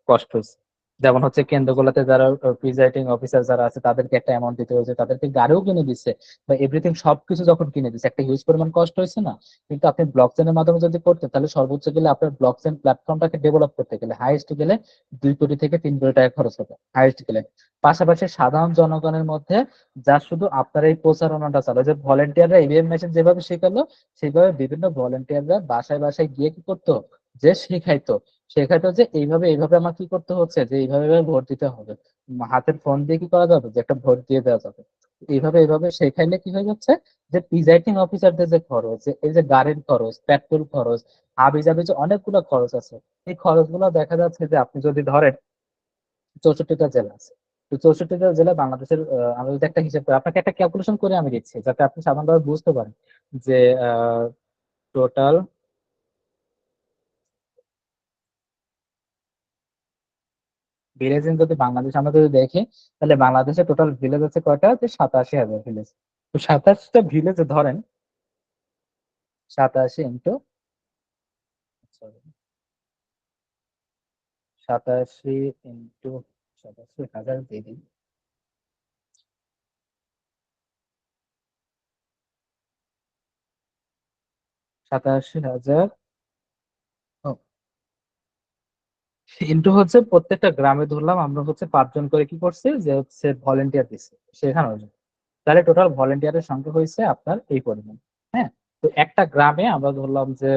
Speaker 1: কষ্ট হয়েছে। যেমন হচ্ছে কেন্দ্রগুলোতে যারা প্রিজাইডিং অফিসার যারা আছে, তাদেরকে একটা অ্যামাউন্ট দিতে হয়েছে, তাদেরকে গাড়িও কিনে দিচ্ছে বা এভরিথিং সবকিছু যখন কিনে দিচ্ছে, একটা হিউজ পরিমাণ কষ্ট হয়েছে না? কিন্তু আপনি ব্লক চেনের মাধ্যমে যদি করতেন, তাহলে সর্বোচ্চ গেলে আপনার ব্লক চেন প্ল্যাটফর্মটাকে ডেভেলপ করতে গেলে হাইয়েস্ট গেলে 2 কোটি থেকে 3 কোটি টাকা খরচ হবে হাইয়েস্ট গেলে। পাশাপাশি সাধারণ জনগণের মধ্যে যা শুধু আপনার এই প্রচারণাটা চালু, যে ভলেন্টিয়াররা ইভিএম মেশিন যেভাবে শেখালো, সেইভাবে বিভিন্ন ভলেন্টিয়াররা বাসায় বাসায় গিয়ে কি করতো, যে শেখাইতো। শেখাইতো যে এইভাবে এইভাবে আমার কি করতে হচ্ছে, যে এইভাবে এইভাবে ভোট দিতে হবে। হাতের ফোন দিয়ে কি করা যাবে, যে একটা ভোট দিয়ে দেওয়া যাবে। এইভাবে এইভাবে শেখাইলে কি হয়ে যাচ্ছে, যে প্রিজাইডিং অফিসারদের যে খরচ, যে এই যে গাড়ির খরচ, পেট্রোল খরচ, হাবি জাবি যে অনেকগুলো খরচ আছে, এই খরচগুলো দেখা যাচ্ছে যে আপনি যদি ধরেন 64টা জেলা আছে, তো 64টা জেলা বাংলাদেশের, আমি যদি একটা হিসাব করি, আপনাকে একটা ক্যালকুলেশন করে আমি দিচ্ছি যাতে আপনি সাধারণভাবে বুঝতে পারেন যে টোটাল ভিলেজ যদি বাংলাদেশ আমরা যদি দেখি, তাহলে বাংলাদেশে টোটাল ভিলেজ আছে কয়টা, যে 87,000 ভিলেজ। তো 27টা ভিলেজে ধরেন 87 ইন্টু, 87 ইন্টু 87,000 দিয়ে দিন। 87,000 ইন্টু হচ্ছে প্রত্যেকটা গ্রামে ধরলাম আমরা হচ্ছে 5 জন করে কি করছে, যে হচ্ছে ভলেন্টিয়ার দিচ্ছে শেখানোর জন্য। তাহলে টোটাল ভলেন্টিয়ারের সংখ্যা হয়েছে আপনার এই পরিমাণ। হ্যাঁ, তো একটা গ্রামে আমরা ধরলাম যে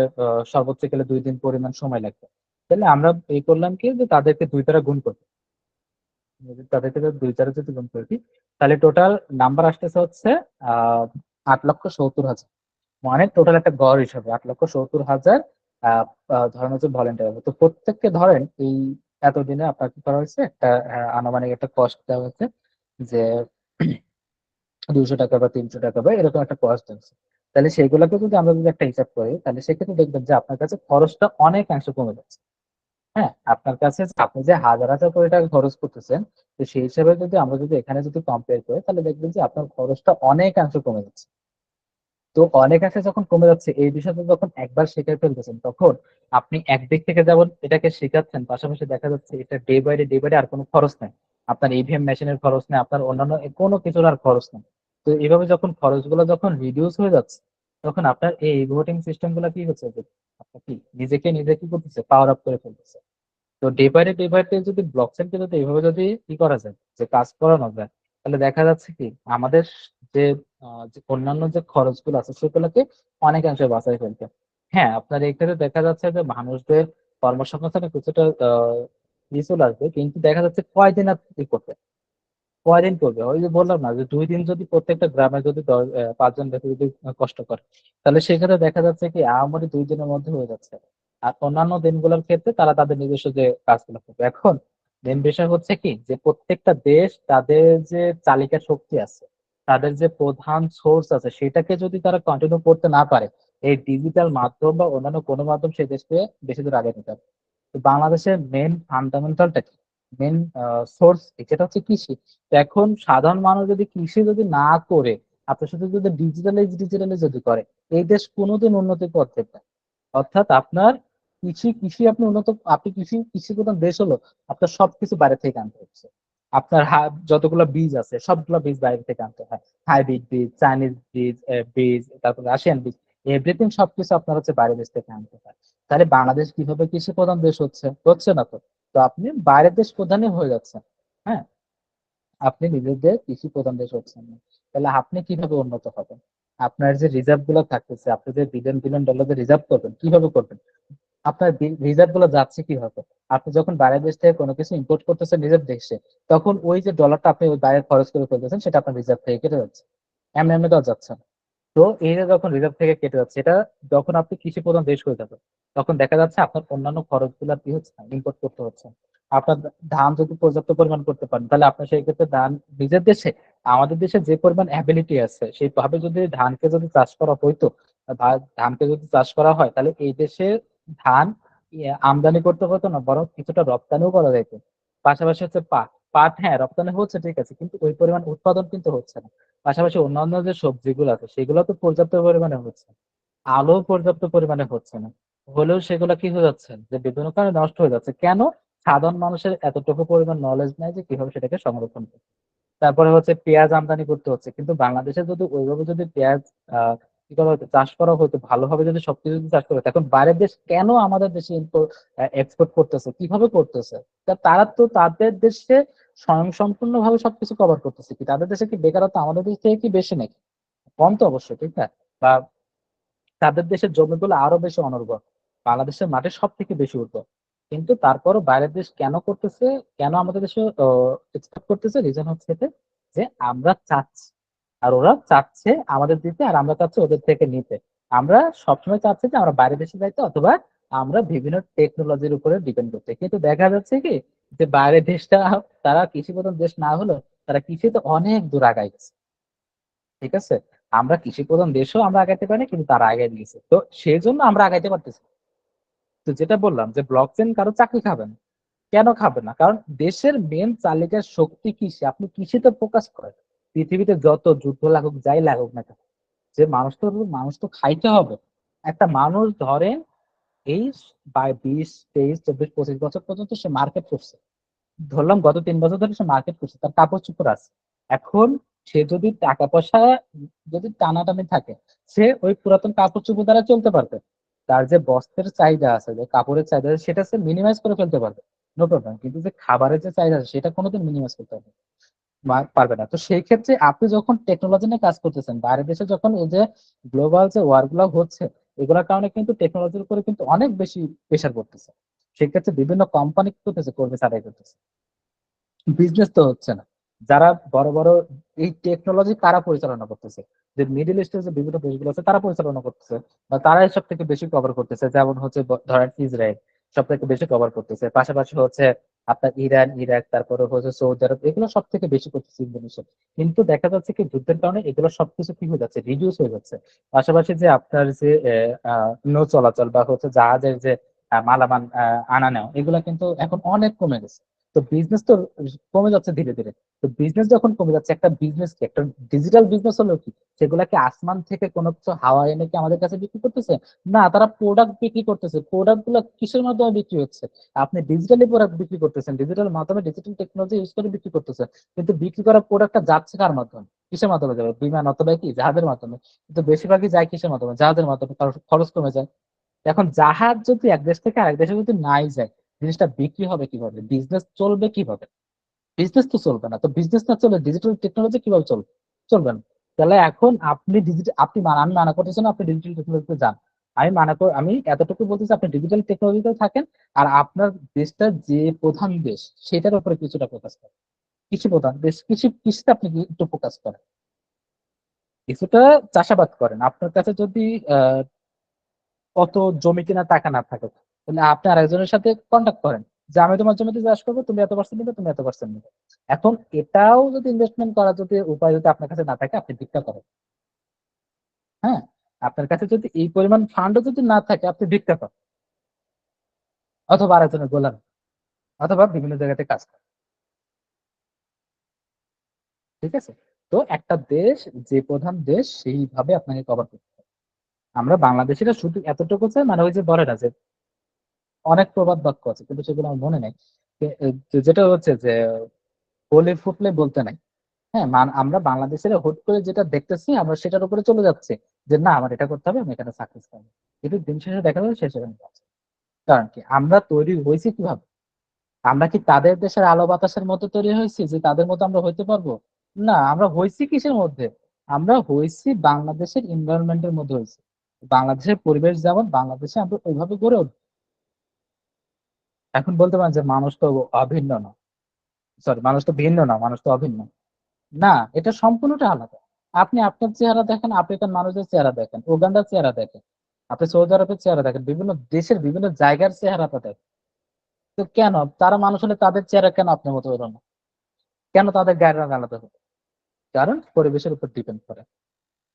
Speaker 1: সর্বোচ্চ গেলে 2 দিন পরিমাণ সময় লাগবে। তাহলে আমরা এই করলাম কি, যে তাদেরকে 2 দ্বারা গুণ করবো। যদি তাদেরকে যদি 2 দ্বারা যদি গুণ করি, তাহলে টোটাল নাম্বার আসতেছে হচ্ছে 8,70,000। মানে টোটাল একটা গড় হিসাবে 8,70,000 আহ ধরেন হচ্ছে ভলেন্টিয়ার হবে। তো প্রত্যেককে ধরেন এই এতদিনে আপনার কি করা হয়েছে, একটা আনুমানিক একটা কস্ট দেওয়া হয়েছে, যে 200 টাকা বা 300 টাকা বা এরকম একটা কস্ট আছে। তাহলে সেইগুলোকে যদি আমরা যদি একটা হিসাব করি, তাহলে সেক্ষেত্রে দেখবেন যে আপনার কাছে খরচটা অনেকাংশে কমে যাচ্ছে। হ্যাঁ, আপনার কাছে আপনি যে হাজার হাজার কোটি টাকা খরচ করতেছেন, তো সেই হিসাবে যদি আমরা যদি এখানে যদি কম্পেয়ার করি, তাহলে দেখবেন যে আপনার খরচটা অনেকাংশে কমে যাচ্ছে। তো অনেকাংশে যখন কমে যাচ্ছে, এই বিষয়টা যখন একবার শিখে ফেলতেছেন, তখন আপনি একদিক থেকে যেমন এটাকে শেখাচ্ছেন, পাশাপাশি দেখা যাচ্ছে এটা ডে বাই ডে আর কোনো খরচ নেই। আপনার ইভিএম মেশিনের খরচ নেই, আপনার অন্যান্য কোনো কিছুর আর খরচ নেই। তো এইভাবে যখন খরচগুলো যখন রিডিউস হয়ে যাচ্ছে, তখন আপনার এই ভোটিং সিস্টেম গুলো কি হচ্ছে, যে আপনার কি নিজেকে নিজে কি করতেছে, পাওয়ার আপ করে ফেলতেছে। তো ডে বাই ডে যদি ব্লক চেইনকে যদি এইভাবে যদি ই করা যায়, যে কাজ করানো যায়, তাহলে দেখা যাচ্ছে কি আমাদের যে যে অন্যান্য যে খরচগুলো আছে সেগুলোকে অনেকাংশে বাঁচাই ফেলতে। হ্যাঁ, আপনার এখানে দেখা যাচ্ছে যে মানুষদের কর্মসংস্থানে কিছুটা চলে আসবে, কিন্তু দেখা যাচ্ছে কয়দিন আর কি করবে, কয়দিন করবে? ওই যে বললাম না যে 2 দিন যদি প্রত্যেকটা গ্রামে যদি 5 জন ব্যক্তি যদি কষ্ট করে, তাহলে সেক্ষেত্রে দেখা যাচ্ছে কি আহামরি 2 দিনের মধ্যে হয়ে যাচ্ছে। আর অন্যান্য দিনগুলোর ক্ষেত্রে তারা তাদের নিজস্ব যে কাজগুলো করবে। এখন মেন বিষয় হচ্ছে কি যে প্রত্যেকটা দেশ তাদের যে চালিকা শক্তি আছে, তাদের যে প্রধান সোর্স আছে, সেটাকে যদি তারা কন্টিনিউ করতে না পারে, এই ডিজিটাল মাধ্যম বা অন্যান্য কোনো মাধ্যম সেই দেশকে বেশি দূর আগে নিতে হবে। তো বাংলাদেশের মেন ফান্ডামেন্টালটা কি, মেন সোর্স যেটা হচ্ছে কৃষি। তো এখন সাধারণ মানুষ যদি কৃষি যদি না করে, আপনার সাথে যদি ডিজিটালাইজ যদি করে, এই দেশ কোনোদিন উন্নতির পথ দেখবে না। অর্থাৎ আপনার কৃষি কৃষি আপনি উন্নত, আপনি কৃষি প্রধান দেশ হলো, আপনার সবকিছু বাইরে থেকে আনতে হচ্ছে। আপনার যতগুলো বীজ আছে সবগুলো বীজ বাইরে থেকে আনতে হয়, হাইব্রিড বীজ, চাইনিজ বীজ, তারপর রাশিয়ান বীজ, এভরিথিং সবকিছু আপনার হচ্ছে বাইরের দেশ থেকে আনতে হয়। তাহলে বাংলাদেশ কিভাবে কৃষি প্রধান দেশ হচ্ছে? হচ্ছে না তো। তো আপনি বাইরের দেশ প্রধানই হয়ে যাচ্ছেন। হ্যাঁ, আপনি নিজেদের কৃষি প্রধান দেশ হচ্ছেন না। তাহলে আপনি কিভাবে উন্নত হবেন? আপনার যে রিজার্ভ গুলো থাকতেছে, আপনি যে বিলিয়ন বিলিয়ন ডলার রিজার্ভ করবেন, কিভাবে করবেন? আপনার রিজার্ভ গুলো যাচ্ছে কিভাবে? আপনি যখন বাইরের দেশ থেকে কোনো কিছু ইম্পোর্ট করতেছেন নিজের দেশে, তখন ওই যে ডলারটা আপনি ওই বাইরে খরচ করে ফেলতেছেন, সেটা আপনার রিজার্ভ থেকে কেটে যাচ্ছে। এমনি এমনি দেওয়া যাচ্ছে না। তো এই যে যখন রিজার্ভ থেকে কেটে যাচ্ছে, এটা যখন আপনি কৃষি প্রধান দেশ হয়ে যাবে, তখন দেখা যাচ্ছে আপনার অন্যান্য খরচগুলো কি হচ্ছে, ইম্পোর্ট করতে হচ্ছে। আপনার ধান যদি পর্যাপ্ত পরিমাণ করতে পারেন, তাহলে আপনার সেই ক্ষেত্রে ধান নিজের দেশে, আমাদের দেশে যে পরিমাণ অ্যাবিলিটি আছে সেইভাবে যদি ধানকে যদি চাষ করা হইতো, বা ধানকে যদি চাষ করা হয়, তাহলে এই দেশে ধান আমদানি করতে হতো না, বরং কিছুটা রপ্তানিও করা যেত। পাশাপাশি হচ্ছে পাট। পাট হ্যাঁ রপ্তানি হচ্ছে ঠিক আছে, কিন্তু ওই পরিমাণ উৎপাদন কিন্তু হচ্ছে না। পাশাপাশি অন্যান্য যে সবজিগুলো আছে সেগুলো তো পর্যাপ্ত পরিমাণে হচ্ছে, আলো পর্যাপ্ত পরিমাণে হচ্ছে না। হলেও সেগুলো কি হয়ে যাচ্ছে, যে বিভিন্ন কারণে নষ্ট হয়ে যাচ্ছে। কেন? সাধারণ মানুষের এতটুকু পরিমাণ নলেজ নাই যে কিভাবে সেটাকে সংরক্ষণ করবে। তারপরে হচ্ছে পেঁয়াজ আমদানি করতে হচ্ছে, কিন্তু বাংলাদেশে যদি ওইভাবে যদি পেঁয়াজ কি করা হতো, চাষ করা হতো ভালোভাবে, যদি সবকিছু যদি চাষ করা হতো, এখন বাইরের দেশ কেন আমাদের দেশে এক্সপোর্ট করতেছে, কিভাবে করতেছে? তারা তো তাদের দেশে স্বয়ং সম্পূর্ণ ভাবে সবকিছু কভার করতেছে। কি তাদের দেশে কি বেকারত্ব আমাদের দেশ থেকে কি বেশি নাকি? কম তো অবশ্যই, ঠিক না? বা তাদের দেশের জমিগুলো আরো বেশি অনর্গল, বাংলাদেশের মাটি সব থেকে বেশি উর্বর। কিন্তু তারপরও বাইরের দেশ কেন করতেছে, কেন আমাদের দেশে এক্সপোর্ট করতেছে? রিজন হচ্ছে এতে যে আমরা চাচ্ছি, আর ওরা চাচ্ছে আমাদের দিতে, আর আমরা চাচ্ছি ওদের থেকে নিতে। আমরা সবসময় চাচ্ছি যে আমরা বাইরের দেশে যাইতে, অথবা আমরা বিভিন্ন টেকনোলজির উপরে ডিপেন্ড করতে। কিন্তু দেখা যাচ্ছে কি যে বাইরের দেশটা, তারা কৃষি প্রধান দেশ না হলেও তারা কৃষিতে অনেক দূর আগায় গেছে। ঠিক আছে, আমরা কৃষি প্রধান দেশও আমরা আগাইতে পারি, কিন্তু তারা আগায় দিয়েছে, তো সেই জন্য আমরা আগাইতে পারতেছি না। তো যেটা বললাম যে ব্লক চেইন কারো চাকরি খাবে না। কেন খাবে না? কারণ দেশের মেন চালিকার শক্তি কৃষি। আপনি কৃষিতে ফোকাস করেন, পৃথিবীতে যত যুদ্ধ লাগুক যাই লাগুক না কেন, যে মানুষ তো খাইতে হবে। একটা মানুষ ধরেন এই 20, 23, 24, 25 বছর পর্যন্ত সে মার্কেট করছে, ধরলাম গত 3 বছর ধরে সে মার্কেট করছে, তার কাপড় চোপড় আছে। এখন সে যদি টাকা পয়সা যদি টানাটানি থাকে, সে ওই পুরাতন কাপড় চোপড় দ্বারা চলতে পারবে। তার যে বস্ত্রের চাহিদা আছে, যে কাপড়ের চাহিদা আছে, সেটা সে মিনিমাইজ করে ফেলতে পারবে, নো প্রবলেম। কিন্তু যে খাবারের যে চাহিদা আছে সেটা কোনোদিন মিনিমাইজ করতে পারবে পারবে না। তো সেই ক্ষেত্রে আপনি যখন টেকনোলজি নিয়ে কাজ করতেছেন, বাইরের দেশে যখন এই যে গ্লোবাল যে ওয়ার গুলো হচ্ছে, এগুলোর কারণে কিন্তু টেকনোলজির উপরে কিন্তু অনেক বেশি প্রেশার পড়তেছে। সেক্ষেত্রে বিভিন্ন কোম্পানি কি করতেছে, কর্মী ছাঁটাই করতেছে, বিজনেস তো হচ্ছে না। যারা বড় বড় এই টেকনোলজি কারা পরিচালনা করতেছে, যে মিডল ইস্টের যে বিভিন্ন দেশগুলো আছে তারা পরিচালনা করতেছে, বা তারা সব থেকে বেশি কভার করতেছে। যেমন হচ্ছে ধরেন ইসরায়েল সব থেকে বেশি কভার করতেছে, পাশাপাশি হচ্ছে আপনার ইরান, ইরাক, তারপরে হচ্ছে সৌদি আরব, এগুলো সব থেকে বেশি করতেছে ইন্দোনেশিয়া। কিন্তু দেখা যাচ্ছে কি যুদ্ধের কারণে এগুলো সবকিছু কি হয়ে যাচ্ছে, রিডিউস হয়ে যাচ্ছে। পাশাপাশি যে আপনার যে নৌ চলাচল বা হচ্ছে জাহাজের যে মালামাল আনা নেওয়া, এগুলো কিন্তু এখন অনেক কমে গেছে। তো বিজনেস তো কমে যাচ্ছে ধীরে ধীরে। তো বিজনেস যখন কমে যাচ্ছে, একটা বিজনেস কি, একটা ডিজিটাল বিজনেস হলো কি, সেগুলাকে আসমান থেকে কোনো কিছু হাওয়া এনে কি আমাদের কাছে বিক্রি করতেছে? না, তারা প্রোডাক্ট বিক্রি করতেছে। প্রোডাক্ট গুলো কিসের মাধ্যমে বিক্রি হচ্ছে? আপনি ডিজিটালি প্রোডাক্ট বিক্রি করতেছেন, ডিজিটাল মাধ্যমে ডিজিটাল টেকনোলজি ইউজ করে বিক্রি করতেছেন, কিন্তু বিক্রি করা প্রোডাক্টটা যাচ্ছে কার মাধ্যমে, কিসের মাধ্যমে যাবে? বিমান অথবা কি জাহাজের মাধ্যমে। কিন্তু বেশিরভাগই যায় কিসের মাধ্যমে? জাহাজের মাধ্যমে, কারণ খরচ কমে যায়। এখন জাহাজ যদি এক দেশ থেকে আরেক দেশে যদি নাই যায়, জিনিসটা বিক্রি হবে কিভাবে, বিজনেস চলবে কিভাবে? বিজনেস তো চলবে না। তো বিজনেস না চলে ডিজিটাল টেকনোলজি কিভাবে চলবে? চলবে না। তাহলে এখন আপনি ডিজিটাল, আমি মানা করতেছি না আপনি ডিজিটাল টেকনোলজিতে যান, আমি এতটুকু বলতেছি, আপনি ডিজিটাল টেকনোলজিতে থাকেন আর আপনার দেশটা যে প্রধান দেশ সেটার উপরে কিছুটা ফোকাস করেন। কৃষি প্রধান দেশ, কৃষিতে আপনি কি একটু ফোকাস করেন, কিছুটা চাষাবাদ করেন। আপনার কাছে যদি আহ কত জমি কিনা টাকা না থাকে, তাহলে আপনি আরেকজনের সাথে কন্ট্যাক্ট করেন যে আমি তোমার জমিতে চাষ করবো, তুমি এত পার্সেন্ট নিবে, তুমি এত পার্সেন্ট নিবে। এখন এটাও যদি ইনভেস্টমেন্ট করার যদি উপায় যদি আপনার কাছে না থাকে, আপনি ভিক্ষা করেন। হ্যাঁ, আপনার কাছে যদি এই পরিমাণ ফান্ডও যদি না থাকে, আপনি ভিক্ষা করেন অথবা আরেকজনের গোলাম, অথবা বিভিন্ন জায়গাতে কাজ করেন। ঠিক আছে? তো একটা দেশ যে প্রধান দেশ সেইভাবে আপনাকে কভার করতে হবে। আমরা বাংলাদেশিরা শুধু এতটুকু চাই, মানে ওই যে বলে না যে অনেক প্রবাদ বাক্য আছে কিন্তু সেগুলো আমার মনে নাই, যেটা হচ্ছে যে বলে ফুটলে বলতে নাই। হ্যাঁ, আমরা বাংলাদেশের হুট করে যেটা দেখতেছি আমরা সেটার উপরে চলে যাচ্ছে, যে না আমার এটা করতে হবে, আমি এখানে সাকসেস পাবো। কিন্তু দিন শেষে দেখা যাবে শেষ সেখানে যাচ্ছে। কারণ কি, আমরা তৈরি হয়েছি কিভাবে? আমরা কি তাদের দেশের আলো বাতাসের মতো তৈরি হয়েছি যে তাদের মতো আমরা হইতে পারবো? না, আমরা হয়েছি কিসের মধ্যে? আমরা হয়েছি বাংলাদেশের এনভায়রনমেন্টের মধ্যে হয়েছি। বাংলাদেশের পরিবেশ যেমন, বাংলাদেশে আমরা ওইভাবে গড়ে উঠবো। এখন বলতে পারেন যে মানুষ তো অভিন্ন না, সরি মানুষ তো ভিন্ন না, মানুষ তো অভিন্ন। না, এটা সম্পূর্ণটা আলাদা। আপনি আপনার চেহারা দেখেন, আফ্রিকান মানুষের চেহারা দেখেন, উগান্ডার চেহারা দেখেন, আপনি সৌদি আরবের চেহারা দেখেন, বিভিন্ন দেশের বিভিন্ন জায়গার চেহারাটা দেখেন। তো কেন তারা মানুষ হলে তাদের চেহারা কেন আপনার মতো হলো না? কেন তাদের গায়ের রং আলাদা হলো? কারণ পরিবেশের উপর ডিপেন্ড করে।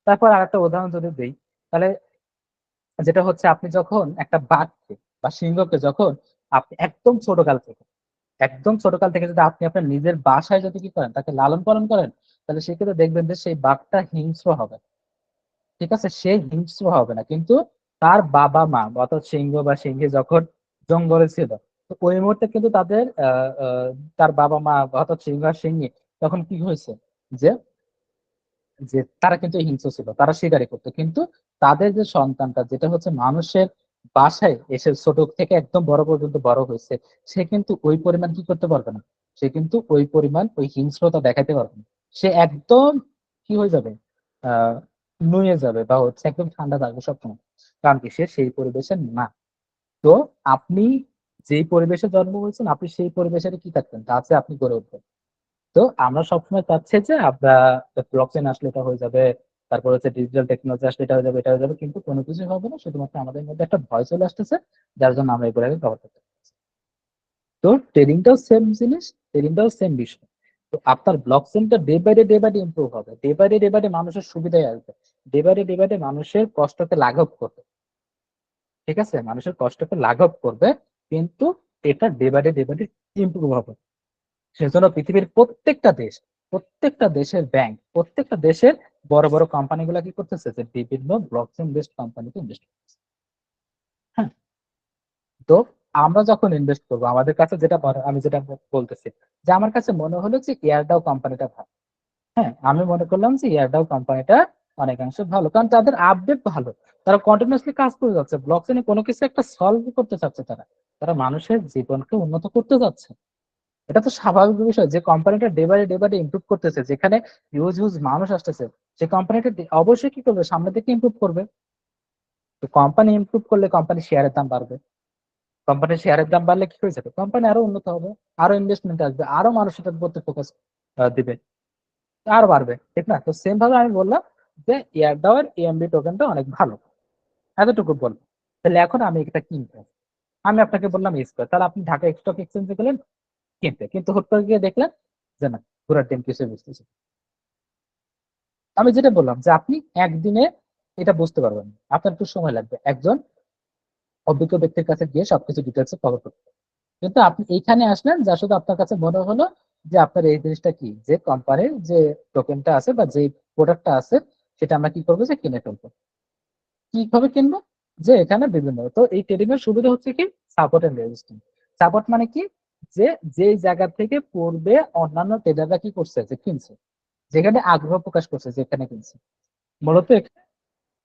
Speaker 1: তারপর আরেকটা উদাহরণ যদি দিই, তাহলে যেটা হচ্ছে আপনি যখন একটা বাঘকে বা সিংহকে যখন আপনি একদম ছোট কাল থেকে যদি আপনি আপনার নিজের বাসায় যদি কি করেন, তাকে লালন পালন করেন, তাহলে সেক্ষেত্রে দেখবেন যে সেই বাঘটা হিংস্র হবে। ঠিক আছে, সে হিংস্র হবে না, কিন্তু তার বাবা মা অর্থাৎ সিংহ বা সিংহী যখন জঙ্গলে ছিল, তো ওই মুহূর্তে কিন্তু তার বাবা মা অর্থাৎ সিংহ আর সিংহী তখন কি হয়েছে, যে যে তারা কিন্তু হিংস্র ছিল, তারা শিকারী করতো, কিন্তু তাদের যে সন্তানটা যেটা হচ্ছে মানুষের বাসায় এসে ছোট থেকে একদম বড় পর্যন্ত বড় হয়েছে, সে কিন্তু ওই পরিমাণ কি করতে পারবে না, সে কিন্তু ওই পরিমাণ ওই হিংস্রতা দেখাতে পারবে না। সে একদম কি হয়ে যাবে, আহ নুয়ে যাবে বা হচ্ছে একদম ঠান্ডা থাকবে সবসময়। কারণ কি, সে সেই পরিবেশের না। তো আপনি যেই পরিবেশে জন্ম হয়েছেন, আপনি সেই পরিবেশের কি থাকবেন, তাতে আপনি গড়ে উঠবেন। তো আমরা সবসময় চাচ্ছি যে আমরা ব্লকচেন আসলে এটা হয়ে যাবে, তারপর হচ্ছে ডিজিটাল টেকনোলজি আসলে এটা হয়ে যাবে, এটা হয়ে যাবে, কিন্তু কোনো কিছু হবে না, শুধুমাত্র আমাদের মধ্যে একটা ভয় চলে আসতেছে, যার জন্য আমরা এগুলোকে কভার করতে পারছি। তো ট্রেডিংটাও সেম জিনিস, ট্রেডিংটাও সেম বিষয়। তো আপনার ব্লকচেনটা ডে বাই ডে ইমপ্রুভ হবে, ডে বাই ডে মানুষের সুবিধায় আসবে, ডে বাই ডে মানুষের কষ্টকে লাঘব করবে। ঠিক আছে, মানুষের কষ্টকে লাঘব করবে, কিন্তু এটা ডে বাই ডে ইমপ্রুভ হবে। সেজন্য পৃথিবীর প্রত্যেকটা দেশের ব্যাংক, প্রত্যেকটা দেশের বড় বড় কোম্পানিগুলো কি করতেছে, যে বিভিন্ন ব্লকচেন বেসড কোম্পানিতে ইনভেস্ট করতেছে। হ্যাঁ, তো আমরা যখন ইনভেস্ট করবো আমাদের কাছে আমি যেটা বলতেছি, যে আমার কাছে মনে হলো যে এয়ারডাও কোম্পানিটা ভালো। হ্যাঁ, আমি মনে করলাম যে এয়ারডাও কোম্পানিটা অনেকাংশে ভালো, কারণ তাদের আপডেট ভালো। তারা কন্টিনিউসলি কাজ করে যাচ্ছে, ব্লকচেনে কোনো কিছু একটা সলভ করতে চাচ্ছে, তারা তারা মানুষের জীবনকে উন্নত করতে যাচ্ছে। এটা তো স্বাভাবিক বিষয়, যে কোম্পানিটা ডে বাই ডে ইমপ্রুভ করতেছে, যেখানে হিউজ হিউজ মানুষ আসতেছে, সেই কোম্পানিটা অবশ্যই কি করবে, সামনের দিকে ইমপ্রুভ করবে। তো কোম্পানি ইমপ্রুভ করলে কোম্পানির শেয়ারের দাম বাড়বে, কোম্পানির শেয়ারের দাম বাড়লে কি হয়ে যাবে, কোম্পানি আরো উন্নত হবে, আরো ইনভেস্টমেন্ট আসবে, আরো মানুষ এটার প্রতি ফোকাস দিবে, আরো বাড়বে। ঠিক না? তো সেম ভাবে আমি বললাম যে এয়ারডাওয়ার এএমবি টোকেনটা অনেক ভালো, এতটুকু বলবো। তাহলে এখন আমি এটা কিনবো, আমি আপনাকে বললাম স্কোয়ার, তাহলে আপনি ঢাকা স্টক এক্সচেঞ্জে গেলেন কিনতে, কিন্তু হুট করে গিয়ে দেখলেন যে না, ঘোরার ডিম কিছু বুঝতেছি। আমি যেটা বললাম যে আপনি একদিনে এটা বুঝতে পারবেন না। আপনার একটু সময় লাগবে একজন অভিজ্ঞ ব্যক্তির কাছে গিয়ে সবকিছু ডিটেলসে কভার করতে। কিন্তু আপনি এইখানে আসলেন যা শুধু আপনার কাছে মনে হলো যে আপনার এই জিনিসটা কি, যে কোম্পানির যে টোকেনটা আছে বা যে প্রোডাক্টটা আছে, সেটা আমরা কি করবো, যে কিনে ফেলবো। কিভাবে কিনবো, যে এখানে বিভিন্ন, তো এই ট্রেডিং এর সুবিধা হচ্ছে কি, সাপোর্ট এন্ড রেজিস্ট্যান্স। সাপোর্ট মানে কি, যে যেই জায়গা থেকে পূর্বে অন্যান্য ট্রেডাররা কি করছে, যে কিনছে, যেখানে আগ্রহ প্রকাশ করছে, যেখানে কিনছে। মূলত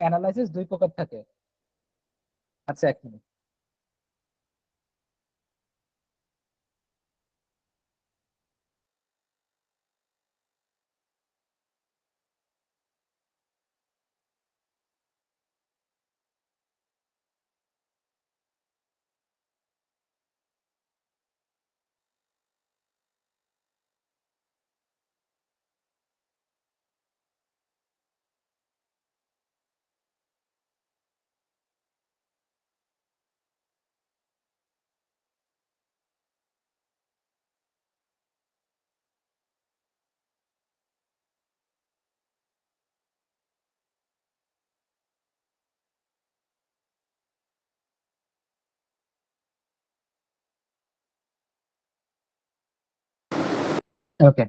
Speaker 1: অ্যানালাইসিস দুই প্রকার থাকে। আচ্ছা, এক মিনিট। ওকে,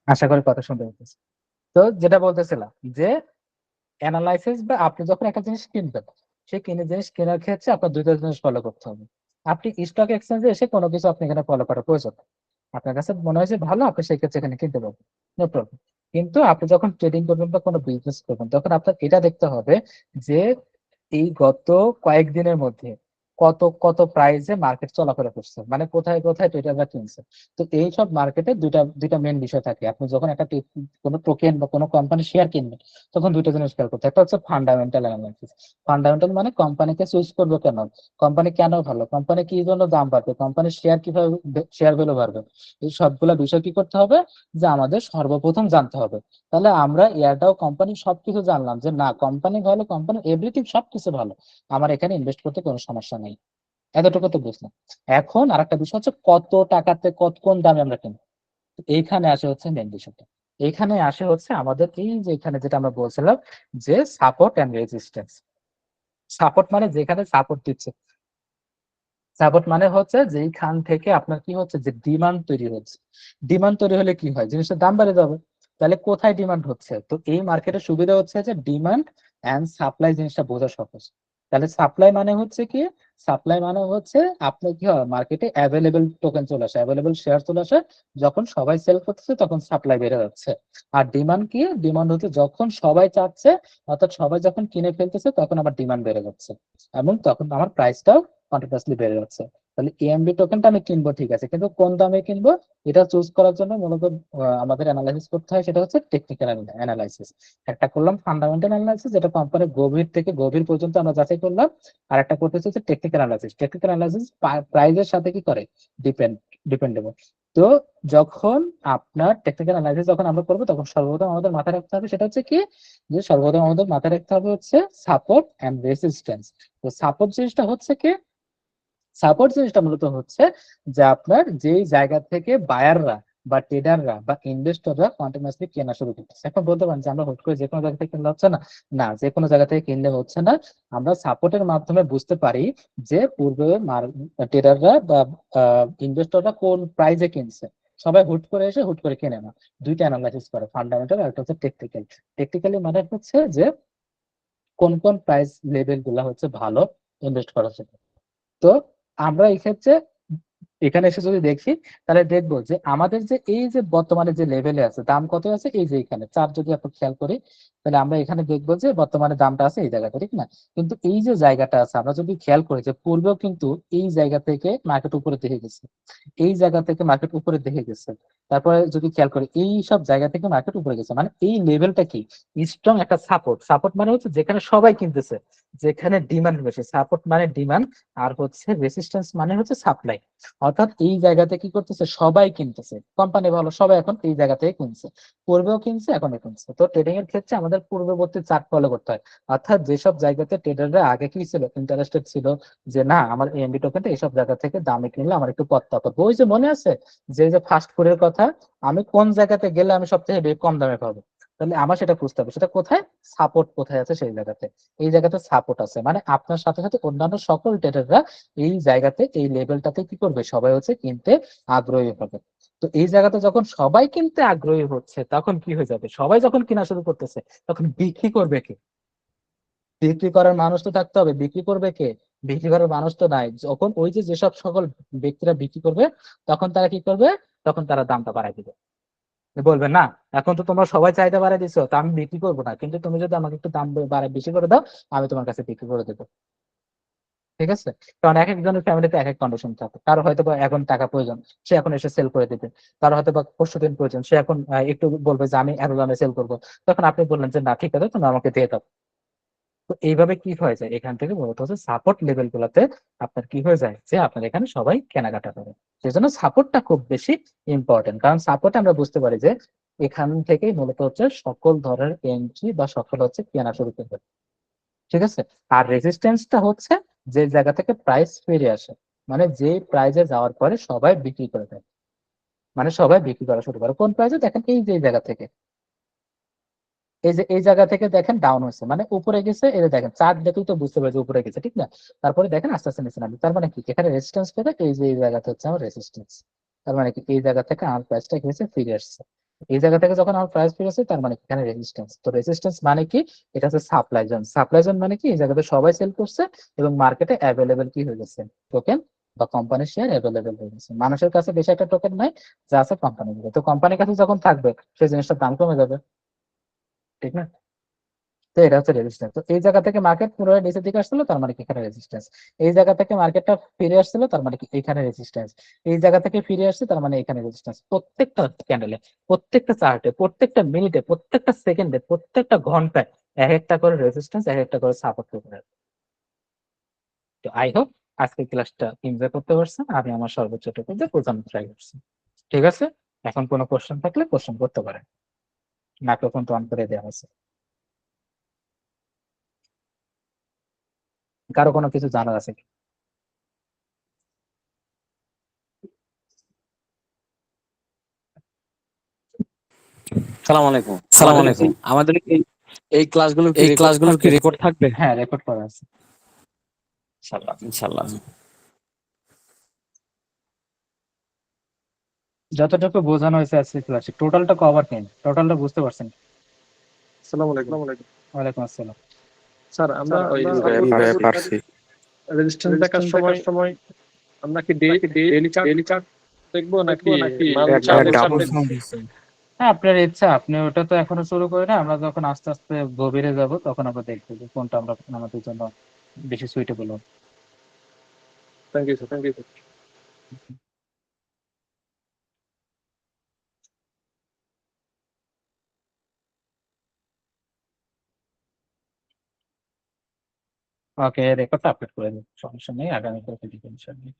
Speaker 1: আশা করি কথা শুনতে পাচ্ছি। তো যেটা বলতেছিলাম যে অ্যানালাইসিস বা আপনি যখন একটা জিনিস কিনবেন, সেই জিনিস কেনার ক্ষেত্রে আপনার দুইটা জিনিস ফলো করতে হবে। আপনি স্টক এক্সচেঞ্জে এসে কোনো কিছু আপনি এখানে ফলো করার প্রয়োজন নেই। আপনার কাছে মনে হয় যে ভালো, আপনি সেই ক্ষেত্রে এখানে কিনতে পারবেন, নো প্রবলেম। কিন্তু আপনি যখন ট্রেডিং করবেন বা কোনো বিজনেস করবেন, তখন আপনার এটা দেখতে হবে যে এই গত কয়েকদিনের মধ্যে কত কত প্রাইসে মার্কেট চলাফেরা করছে, মানে কোথায় কোথায় ট্রেডাররা কিনছে। তো এই সব মার্কেটে দুইটা দুইটা মেন বিষয় থাকে। আপনি যখন একটা কোনো টোকেন বা কোনো কোম্পানি শেয়ার কিনবেন, তখন দুইটা জিনিস খেয়াল করতে হয়। একটা হচ্ছে ফান্ডামেন্টাল অ্যানালাইসিস। ফান্ডামেন্টাল মানে কোম্পানিকে চুজ করবো কেন, কোম্পানি কেন ভালো, কোম্পানি কি জন্য দাম বাড়বে, কোম্পানির শেয়ার কিভাবে শেয়ার ভ্যালু বাড়বে, এই সবগুলা বিষয় কি করতে হবে যে আমাদের সর্বপ্রথম জানতে হবে। তাহলে আমরা এয়ারটাও কোম্পানি সবকিছু জানলাম যে না, কোম্পানি ভালো, কোম্পানি এভরিথিং সবকিছু ভালো, আমার এখানে ইনভেস্ট করতে কোনো সমস্যা নেই। এতটুকু তো বুঝলাম। এখন আরেকটা বিষয় হচ্ছে কত টাকাতে কত কোন দামে আমরা কিনবো। তো এইখানে আসে হচ্ছে মেন বিষয়টা। এইখানে আসে হচ্ছে আমাদের এই যে এখানে যেটা আমরা বলছিলাম যে সাপোর্ট এন্ড রেজিস্ট্যান্স। সাপোর্ট মানে যেখানে সাপোর্ট দিচ্ছে, সাপোর্ট মানে হচ্ছে যেইখান থেকে আপনার কি হচ্ছে যে ডিমান্ড তৈরি হচ্ছে। ডিমান্ড তৈরি হলে কি হয়, জিনিসের দাম বেড়ে যাবে। তাহলে কোথায় ডিমান্ড হচ্ছে, তো এই মার্কেটের সুবিধা হচ্ছে যে ডিমান্ড এন্ড সাপ্লাই জিনিসটা বোঝা সহজ। তাহলে সাপ্লাই মানে হচ্ছে কি, সাপ্লাই মানে হচ্ছে আপনার কি হয়, মার্কেটে অ্যাভেলেবেল টোকেন চলে আসে, অ্যাভেলেবেল শেয়ার চলে আসে। যখন সবাই সেল করতেছে তখন সাপ্লাই বেড়ে যাচ্ছে। আর ডিমান্ড কি, ডিমান্ড হচ্ছে যখন সবাই চাচ্ছে, অর্থাৎ সবাই যখন কিনে ফেলতেছে তখন আবার ডিমান্ড বেড়ে যাচ্ছে, এবং তখন আমার প্রাইসটাও কন্টিনিউয়াসলি বেড়ে যাচ্ছে। তাহলে এএমবি টোকেনটা আমি কিনবো ঠিক আছে, কিন্তু কোন দামে কিনবো এটা চুজ করার জন্য মূলত আমাদের অ্যানালাইসিস করতে হয়, সেটা হচ্ছে টেকনিক্যাল অ্যানালাইসিস। একটা করলাম ফান্ডামেন্টাল অ্যানালাইসিস, যেটা কোম্পানির গভীর থেকে গভীর পর্যন্ত আমরা যাচাই করলাম। আর একটা করতেছে হচ্ছে টেকনিক্যাল অ্যানালাইসিস। টেকনিক্যাল অ্যানালাইসিস প্রাইসের সাথে কি করে, ডিপেন্ডেবল। তো যখন আপনার টেকনিক্যাল অ্যানালাইসিস যখন আমরা করবো, তখন সর্বপ্রথম আমাদের মাথায় রাখতে হবে সেটা হচ্ছে কি, যে সর্বপ্রথম আমাদের মাথায় রাখতে হবে হচ্ছে সাপোর্ট এন্ড রেসিস্ট্যান্স। তো সাপোর্ট জিনিসটা হচ্ছে কি, সাপোর্ট জিনিসটা মূলত হচ্ছে যে আপনার যেই জায়গা থেকে বায়াররা বা ট্রেডাররা বা ইনভেস্টররা কন্টিনিউয়াসলি কেনা শুরু করতেছে। এখন বলতে পারেন যে আমরা হুট করে যে কোনো জায়গা থেকে কিনলে হচ্ছে না, না যে কোনো জায়গা থেকে কিনলে হচ্ছে না। আমরা সাপোর্টের মাধ্যমে বুঝতে পারি যে পূর্বে ট্রেডাররা বা ইনভেস্টররা কোন প্রাইসে কিনছে। সবাই হুট করে এসে হুট করে কিনে না, দুইটা অ্যানালাইসিস করে, ফান্ডামেন্টাল আর একটা হচ্ছে টেকনিক্যাল। টেকনিক্যালি মানে হচ্ছে যে কোন কোন প্রাইস লেভেল গুলা হচ্ছে ভালো ইনভেস্ট করার জন্য। তো আমরা এই ক্ষেত্রে এখানে এসে যদি দেখি, তাহলে দেখবো যে আমাদের যে এই যে বর্তমানে যে লেভেলে আছে, দাম কত আছে, এই যে এখানে চার যদি আপনি খেয়াল করি, তাহলে আমরা এখানে দেখবো যে বর্তমানে দামটা আছে এই জায়গাটা, ঠিক না? কিন্তু এই যে জায়গাটা আছে, আমরা যদি খেয়াল করি যে পূর্বেও কিন্তু এই জায়গা থেকে মার্কেট উপরে দেখে গেছে, এই জায়গা থেকে মার্কেট উপরে দেখে গেছে, তারপরে যদি খেয়াল করি এই সব জায়গা থেকে মার্কেট উপরে গেছে, মানে এই লেভেলটা কি স্ট্রং একটা সাপোর্ট। সাপোর্ট মানে হচ্ছে যেখানে সবাই কিনতেছে, যেখানে ডিমান্ড বেশি। সাপোর্ট মানে ডিমান্ড, আর হচ্ছে রেসিস্ট্যান্স মানে হচ্ছে সাপ্লাই। অর্থাৎ এই জায়গাতে কি করতেছে, সবাই কিনতেছে, কোম্পানি ভালো, সবাই এখন এই জায়গা থেকে কিনছে, পূর্বেও কিনছে এখনো কিনছে। তো ট্রেডিং এর ক্ষেত্রে আমাদের পূর্ববর্তী চার্ট ফলো করতে হয়। অর্থাৎ যেসব জায়গাতে ট্রেডাররা আগে কি ছিল, ইন্টারেস্টেড ছিল যে না আমার এএমবি টোকেনটা এইসব জায়গা থেকে দামে কিনলে আমার একটু পত্তা পাবো। ওই যে মনে আছে যে যে ফাস্ট ফুডের কথা, আমি কোন জায়গাতে গেলে আমি সব থেকে কম দামে পাবো, তাহলে আমার সেটা বুঝতে হবে সেটা কোথায়, সাপোর্ট কোথায় আছে সেই জায়গাতে। এই জায়গাতে সাপোর্ট আছে মানে আপনার সাথে সাথে অন্যান্য সকল ট্রেডাররা এই জায়গাতে এই লেভেলটাতে কি করবে, সবাই হচ্ছে কিনতে আগ্রহী হবে। তো এই জায়গাতে যখন সবাই কিনতে আগ্রহী হচ্ছে, তখন কি হয়ে যাবে, সবাই যখন কিনা শুরু করতেছে, তখন বিক্রি করবে কে, বিক্রি করার মানুষ তো থাকতে হবে। বিক্রি করবে কে, বিক্রি করার মানুষ তো নাই। যখন ওই যে যেসব সকল ব্যক্তিরা বিক্রি করবে, তখন তারা কি করবে, তখন তারা দামটা বাড়াই দিবে। বলবে না, এখন তো তোমরা সবাই চাহিদা বাড়াই দিছো, তো আমি বিক্রি করবো না, কিন্তু তুমি যদি আমাকে একটু দাম বাড়ায় বেশি করে দাও, আমি তোমার কাছে বিক্রি করে দেবো। ঠিক আছে? কারণ এক একজনের ফ্যামিলিতে এক এক কন্ডিশন থাকে। কারো হয়তো বা এখন টাকা প্রয়োজন, সে এখন এসে সেল করে দিবে। কারো হয়তো বা পরশুদিন প্রয়োজন, সে এখন একটু বলবে যে আমি এত দামে সেল করবো। তখন আপনি বললেন যে না ঠিক আছে, তুমি আমাকে দিয়ে দাও। তো এইভাবে কি হয়ে যায়, এখান থেকে মূলত হচ্ছে সাপোর্ট লেভেল গুলাতে আপনার কি হয়ে যায় যে আপনার এখানে সবাই কেনাকাটা করে। সেজন্য সাপোর্টটা খুব বেশি ইম্পর্টেন্ট, কারণ সাপোর্টে আমরা বুঝতে পারি যে এখান থেকেই মূলত হচ্ছে সকল ধরনের এন্ট্রি বা সকল হচ্ছে কেনা শুরু করবে। ঠিক আছে? আর রেজিস্ট্যান্সটা হচ্ছে যে জায়গা থেকে প্রাইস ফিরে আসে, মানে যে প্রাইজে যাওয়ার পরে সবাই বিক্রি করে দেয়, মানে সবাই বিক্রি করা শুরু করে কোন প্রাইসে, দেখেন এই যে জায়গা থেকে, এই যে এই জায়গা থেকে দেখেন ডাউন হয়েছে, মানে উপরে গেছে, এই যে দেখেন চার্ট দেখেই তো বুঝতে পারছে উপরে গেছে, ঠিক না? তারপরে দেখেন আস্তে আস্তে নিচে নামবে, তার মানে কি এখানে রেজিস্ট্যান্স পেতে, এই যে এই জায়গাতে হচ্ছে আমার রেজিস্ট্যান্স। তার মানে কি এই জায়গা থেকে আমার প্রাইসটা কি হয়েছে ফিরে আসছে। এই জায়গা থেকে যখন আমার প্রাইস ফিরে আসছে তার মানে কি এখানে রেজিস্ট্যান্স। তো রেজিস্ট্যান্স মানে কি? এটা হচ্ছে সাপ্লাই জোন। সাপ্লাই জোন মানে কি এই জায়গাতে সবাই সেল করছে এবং মার্কেটে অ্যাভেলেবেল কি হয়ে গেছে টোকেন বা কোম্পানির শেয়ার অ্যাভেলেবেল হয়ে গেছে। মানুষের কাছে বেশি একটা টোকেন নাই, যা আছে কোম্পানির। তো কোম্পানির কাছে যখন থাকবে সেই জিনিসটার দাম কমে যাবে, ঠিক না? তো এটা হচ্ছে রেজিস্ট্যান্স। তো এই জায়গা থেকে মার্কেট পুরোপুরি নিচের দিকে আসছিল, তার মানে কি এখানে রেজিস্ট্যান্স। এই জায়গা থেকে মার্কেটটা ফিরে আসছিল, তার মানে কি এখানে রেজিস্ট্যান্স। এই জায়গা থেকে ফিরে আসছে, তার মানে এখানে রেজিস্ট্যান্স। প্রত্যেকটা ক্যান্ডেলে, প্রত্যেকটা চার্টে, প্রত্যেকটা মিনিটে, প্রত্যেকটা সেকেন্ডে, প্রত্যেকটা ঘন্টায় এক একটা করে রেজিস্ট্যান্স, এক একটা করে সাপোর্ট করে। তো আই হোপ আজকের ক্লাসটা এনজয় করতে পারছেন। আমি আমার সর্বোচ্চটুকু দিয়ে বোঝানোর ট্রাই করছি। ঠিক আছে, এখন কোনো কোশ্চেন থাকলে কোশ্চেন করতে পারেন। মাইক্রোফোন তো অন করে দেওয়া আছে। কারো কোনো কিছু জানার আছে কি?
Speaker 4: সালাম আলাইকুম।
Speaker 1: সালাম
Speaker 4: আমাদের
Speaker 1: আলাইকুম।
Speaker 4: আমাদের এই ক্লাসগুলোর কি রেকর্ড থাকবে?
Speaker 1: হ্যাঁ, রেকর্ড করা আছে ইনশাআল্লাহ।
Speaker 4: ইনশাআল্লাহ।
Speaker 1: যতটুকু বোঝানো হয়েছে আজকে ক্লাসে টোটালটা কভার কেন, টোটালটা বুঝতে পারছেন?
Speaker 2: আসসালামু আলাইকুম।
Speaker 1: ওয়ালাইকুম আসসালাম।
Speaker 2: স্যার আমরা ওই
Speaker 3: পারছি।
Speaker 2: রেজিস্ট্যান্স দেখার সময় আমরা কি ডেইলি চার্ট দেখবো নাকি মান্থলি চার্ট
Speaker 3: ডাবল
Speaker 2: দেখবো?
Speaker 3: সাউন্ড হচ্ছে।
Speaker 1: হ্যাঁ, আপনার ইচ্ছা, আপনি ওটা তো এখনো শুরু করি না। আমরা যখন আস্তে আস্তে গভীরে যাব তখন আমরা দেখবো যে কোনটা আমরা আমাদের জন্য বেশি সুইটেবল হবে।
Speaker 2: Thank you sir.
Speaker 1: ওকে, রেকর্ডটা আপলোড করে দিন, সমস্যা নেই, আগামীকালকে দিবেন ইনশাআল্লাহ।